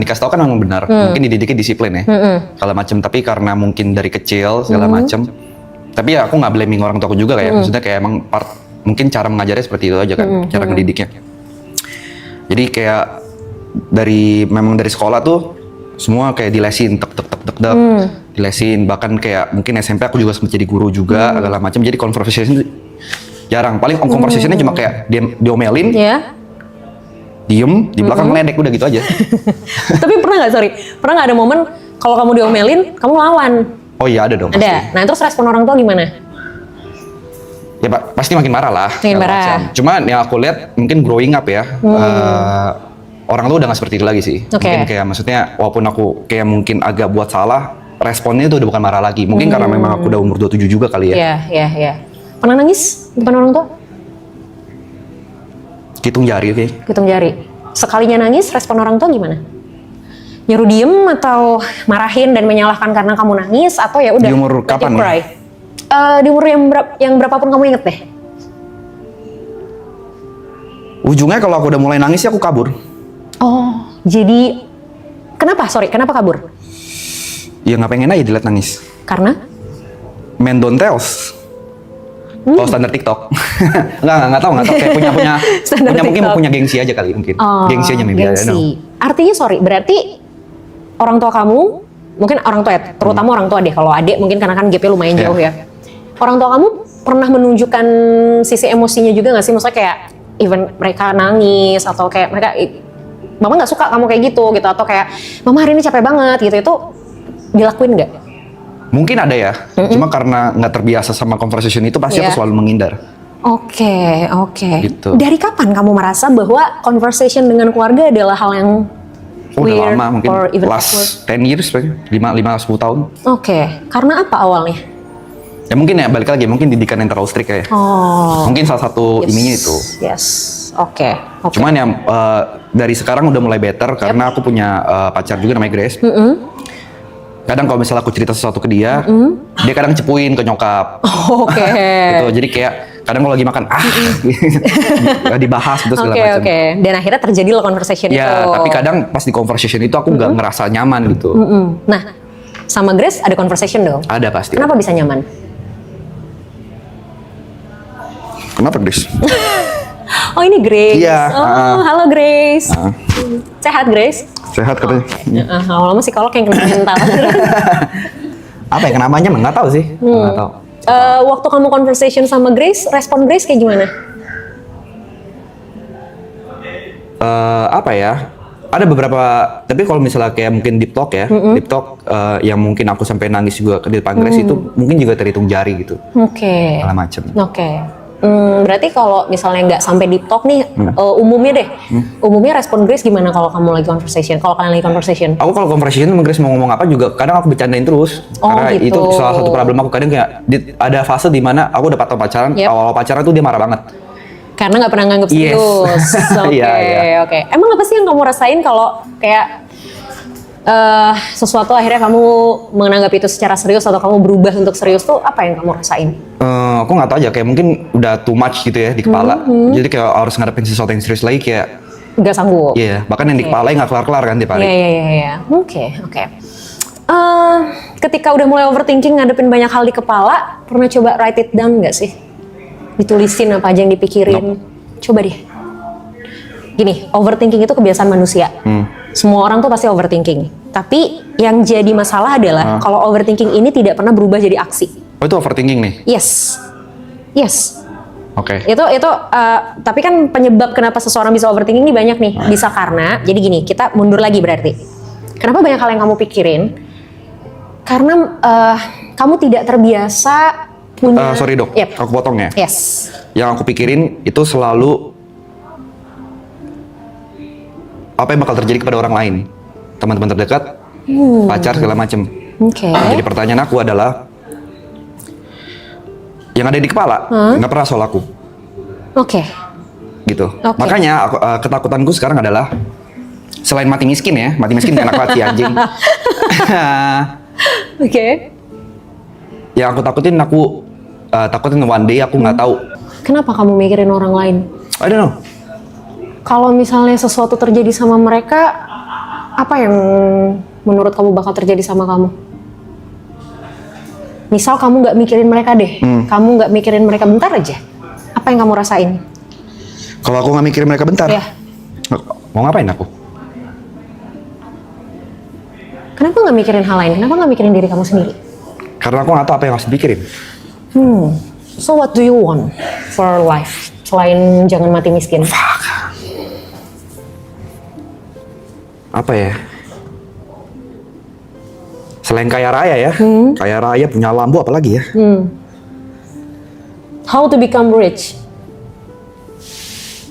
dikasih tahu kan memang benar. Mungkin dididiknya disiplin ya. Segala macam, tapi karena mungkin dari kecil segala macam. Tapi ya aku nggak blaming orang tuaku juga kayak maksudnya kayak emang mungkin cara mengajarnya seperti itu aja kan, cara ngedidiknya. Jadi kayak memang dari sekolah tuh semua kayak dilesin tek dilesin, bahkan kayak mungkin SMP aku juga sempat jadi guru juga segala macam. Jadi conversation jarang, paling conversationnya cuma kayak diomelin, Ya. diem di belakang ngeledek udah gitu aja. Tapi pernah nggak ada momen kalau kamu diomelin, kamu lawan? Oh iya ada dong. Pasti. Ada. Nah terus respon orang tua gimana? Ya pasti makin marah lah. Makin segala marah. macam. Cuma yang aku lihat mungkin growing up ya, orang tuh udah nggak seperti itu lagi sih. Oke. Mungkin kayak maksudnya walaupun aku kayak mungkin agak buat salah, responnya itu udah bukan marah lagi. Mungkin karena memang aku udah umur 27 juga kali ya. Iya. Pernah nangis di depan orang tua? Hitung jari oke. Hitung jari. Sekalinya nangis, respon orang tua gimana? Nyuruh diem atau marahin dan menyalahkan karena kamu nangis atau ya udah? Di umur let it kapan nih? cry? Di umur yang berapapun kamu inget deh. Ujungnya kalau aku udah mulai nangis ya aku kabur. Oh, jadi kenapa kabur? Ya nggak pengen aja dilihat nangis. Karena? Men don't tells. Kalau standar TikTok. Nggak tahu kayak punya Standar mungkin TikTok. punya gengsi aja kali mungkin. Gengsi aja maybe. I don't know. Gengsi. Artinya berarti orang tua kamu, mungkin orang tua ya, terutama orang tua deh. Kalau adik mungkin karena kan gapnya lumayan Iya. jauh ya. Orang tua kamu pernah menunjukkan sisi emosinya juga nggak sih? Maksudnya kayak even mereka nangis atau kayak mereka, mama nggak suka kamu kayak gitu atau kayak mama hari ini capek banget gitu, itu dilakuin nggak? Mungkin ada ya, cuma karena nggak terbiasa sama conversation itu pasti Iya. aku selalu menghindar. Oke. Gitu. Dari kapan kamu merasa bahwa conversation dengan keluarga adalah hal yang Oh, udah weird lama mungkin or even awkward? last 10 years, 5-10 tahun. Oke. Karena apa awalnya? Ya mungkin ya balik lagi, mungkin didikan yang terlalu strict ya. Oh. Mungkin salah satu ininya itu. Yes. Oke. Cuman ya dari sekarang udah mulai better karena aku punya pacar juga namanya Grace. Kadang kalau misalnya aku cerita sesuatu ke dia, dia kadang cepuin ke nyokap. Oke. Gitu. Jadi kayak kadang kalau lagi makan dibahas gitu segala macam. Oke. Dan akhirnya terjadi loh conversation itu. Ya, tapi kadang pas di conversation itu aku nggak ngerasa nyaman gitu. Nah, sama Grace ada conversation dong. Ada pasti. Kenapa bisa nyaman? Kenapa Grace? Oh ini Grace. Iya, Oh, halo Grace. Sehat Grace? Sehat katanya. Lama-lama psikolog yang kena mental. Apa ya kenamanya? Nggak tahu sih. Nggak tahu. Waktu kamu conversation sama Grace, respon Grace kayak gimana? Apa ya? Ada beberapa, tapi kalau misalnya kayak mungkin deep talk ya, deep talk yang mungkin aku sampai nangis juga di depan Grace itu mungkin juga terhitung jari gitu, Oke. segala macem. Oke. Berarti kalau misalnya nggak sampai deep talk nih, umumnya deh, umumnya respon Grace gimana kalau kamu lagi conversation? Kalau kalian lagi conversation? Aku kalau conversation sama Grace mau ngomong apa juga kadang aku bercandain terus, Oh, karena gitu. itu salah satu problem aku. Kadang kayak ada fase di mana aku udah pacaran, Yep. awal pacaran tuh dia marah banget. Karena nggak pernah nganggep Yes. serius. Oke, Iya. oke. Emang apa sih yang kamu rasain kalau kayak sesuatu akhirnya kamu menganggap itu secara serius atau kamu berubah untuk serius tuh apa yang kamu rasain? Aku nggak tahu aja, kayak mungkin udah too much gitu ya di kepala. Jadi kayak harus ngadepin sesuatu yang serius lagi kayak, Nggak sanggup? iya, bahkan yang di kepala nggak kelar-kelar kan tiap hari. Iya. Oke. Ketika udah mulai overthinking ngadepin banyak hal di kepala, pernah coba write it down nggak sih? Ditulisin apa aja yang dipikirin. Coba deh. Gini, overthinking itu kebiasaan manusia. Semua orang tuh pasti overthinking. Tapi yang jadi masalah adalah kalau overthinking ini tidak pernah berubah jadi aksi. Oh itu overthinking nih? Yes. Oke. Itu tapi kan penyebab kenapa seseorang bisa overthinking ini banyak nih. Bisa karena, jadi gini, kita mundur lagi berarti. Kenapa banyak hal yang kamu pikirin? Karena kamu tidak terbiasa punya. Sorry dok, Yep. aku potong ya. Yes. Yang aku pikirin itu selalu apa yang bakal terjadi kepada orang lain, teman-teman terdekat, pacar segala macem. Oke. Jadi pertanyaan aku adalah, yang ada di kepala nggak pernah soal aku, Oke. gitu. Oke. Makanya aku, ketakutanku sekarang adalah selain mati miskin ya, mati miskin enak banget sih anjing. Oke. Yang aku takutin one day aku nggak tahu. Kenapa kamu mikirin orang lain? I don't know. Kalau misalnya sesuatu terjadi sama mereka, apa yang menurut kamu bakal terjadi sama kamu? Misal kamu nggak mikirin mereka deh, kamu nggak mikirin mereka bentar aja, apa yang kamu rasain? Kalau aku nggak mikirin mereka bentar, Ya. mau ngapain aku? Kenapa nggak mikirin hal lain? Kenapa nggak mikirin diri kamu sendiri? Karena aku nggak tahu apa yang harus dipikirin. So what do you want for life? Selain jangan mati miskin. Apa ya? Selain kaya raya ya, kaya raya punya lambu apalagi ya? How to become rich?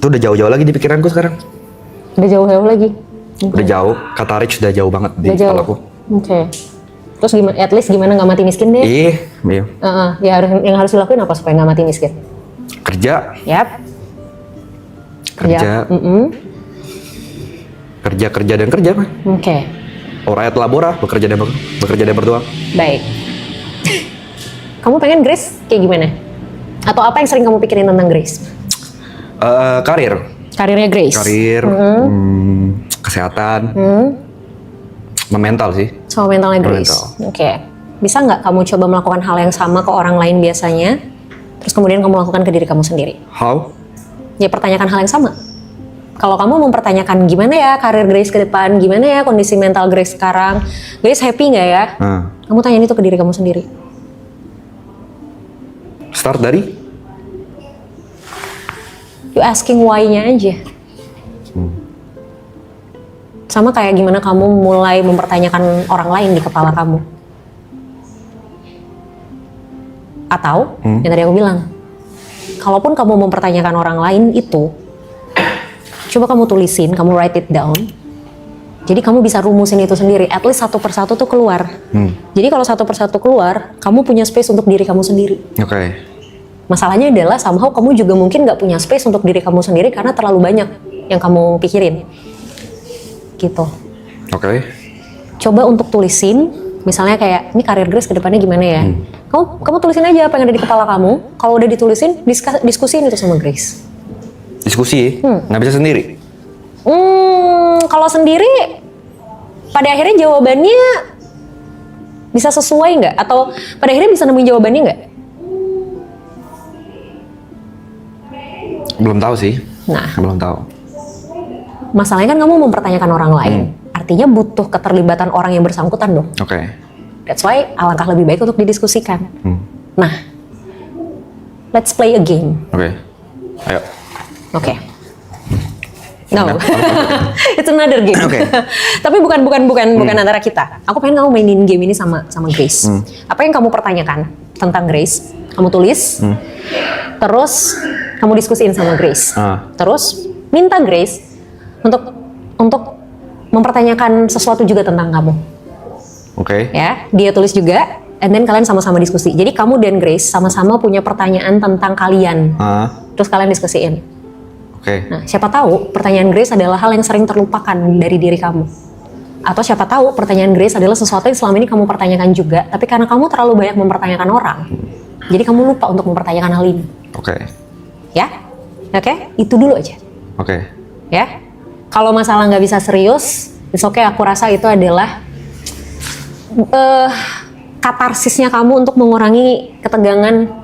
Itu udah jauh-jauh lagi di pikiranku sekarang. Udah jauh-jauh lagi. Udah jauh, kata rich udah jauh banget di Udah jauh. kepalaku. Oke. Terus gimana? At least gimana nggak mati miskin deh? Iya. Ya yang harus dilakuin apa supaya nggak mati miskin? Kerja, Yap. kerja, kerja dan kerja mah. Oke. Rakyat labora, bekerja dan berdoa. Baik. Kamu pengen Grace kayak gimana? Atau apa yang sering kamu pikirin tentang Grace? Karir, Karirnya Grace. kesehatan, mental sih. Sama mentalnya Grace. Mental. Oke. Bisa nggak kamu coba melakukan hal yang sama ke orang lain biasanya, terus kemudian kamu lakukan ke diri kamu sendiri? How? Ya pertanyakan hal yang sama. Kalau kamu mempertanyakan gimana ya karir Grace ke depan, gimana ya kondisi mental Grace sekarang, Grace happy nggak ya? Kamu tanyain itu ke diri kamu sendiri. Start dari? You asking why-nya aja. Sama kayak gimana kamu mulai mempertanyakan orang lain di kepala kamu. Atau, yang tadi aku bilang, kalaupun kamu mempertanyakan orang lain itu, coba kamu tulisin, kamu write it down. Jadi kamu bisa rumusin itu sendiri, at least satu persatu tuh keluar. Jadi kalau satu persatu keluar, kamu punya space untuk diri kamu sendiri. Oke. Masalahnya adalah somehow kamu juga mungkin nggak punya space untuk diri kamu sendiri karena terlalu banyak yang kamu pikirin. Gitu. Oke. Coba untuk tulisin, misalnya kayak ini karir Grace ke depannya gimana ya? Kamu tulisin aja apa yang ada di kepala kamu. Kalau udah ditulisin, diskusiin itu sama Grace. Diskusi, nggak bisa sendiri. Kalau sendiri, pada akhirnya jawabannya bisa sesuai nggak? Atau pada akhirnya bisa nemuin jawabannya nggak? Belum tahu sih. Nah. Belum tahu. Masalahnya kan kamu mempertanyakan orang lain. Artinya butuh keterlibatan orang yang bersangkutan dong. Oke. That's why alangkah lebih baik untuk didiskusikan. Nah, let's play a game. Oke. Ayo. Oke. No, it's another game. Oke. Tapi bukan antara kita. Aku pengen kamu mainin game ini sama Grace. Apa yang kamu pertanyakan tentang Grace, kamu tulis. Terus kamu diskusiin sama Grace. Terus minta Grace untuk mempertanyakan sesuatu juga tentang kamu. Oke. Ya, dia tulis juga, and then kalian sama-sama diskusi. Jadi kamu dan Grace sama-sama punya pertanyaan tentang kalian. Terus kalian diskusiin. Oke. Nah, siapa tahu pertanyaan Grace adalah hal yang sering terlupakan dari diri kamu. Atau siapa tahu pertanyaan Grace adalah sesuatu yang selama ini kamu pertanyakan juga, tapi karena kamu terlalu banyak mempertanyakan orang, jadi kamu lupa untuk mempertanyakan hal ini. Oke. Ya? Oke? Itu dulu aja. Oke. Ya? Kalau masalah nggak bisa serius, it's okay, aku rasa itu adalah katarsisnya kamu untuk mengurangi ketegangan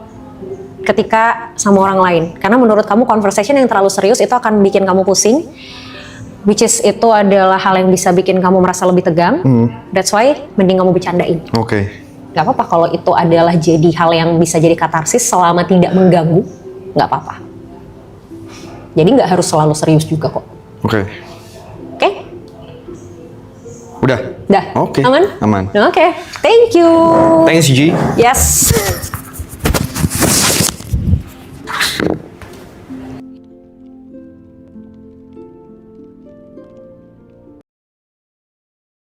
ketika sama orang lain. Karena menurut kamu conversation yang terlalu serius itu akan bikin kamu pusing, which is itu adalah hal yang bisa bikin kamu merasa lebih tegang. That's why mending kamu bercandain. Oke. Gak apa-apa kalau itu adalah jadi hal yang bisa jadi katarsis selama tidak mengganggu, gak apa-apa. Jadi gak harus selalu serius juga kok. Oke. Oke? Udah. Dah? Oke. Aman? Aman. Oke. Thank you. Thanks, G. Yes.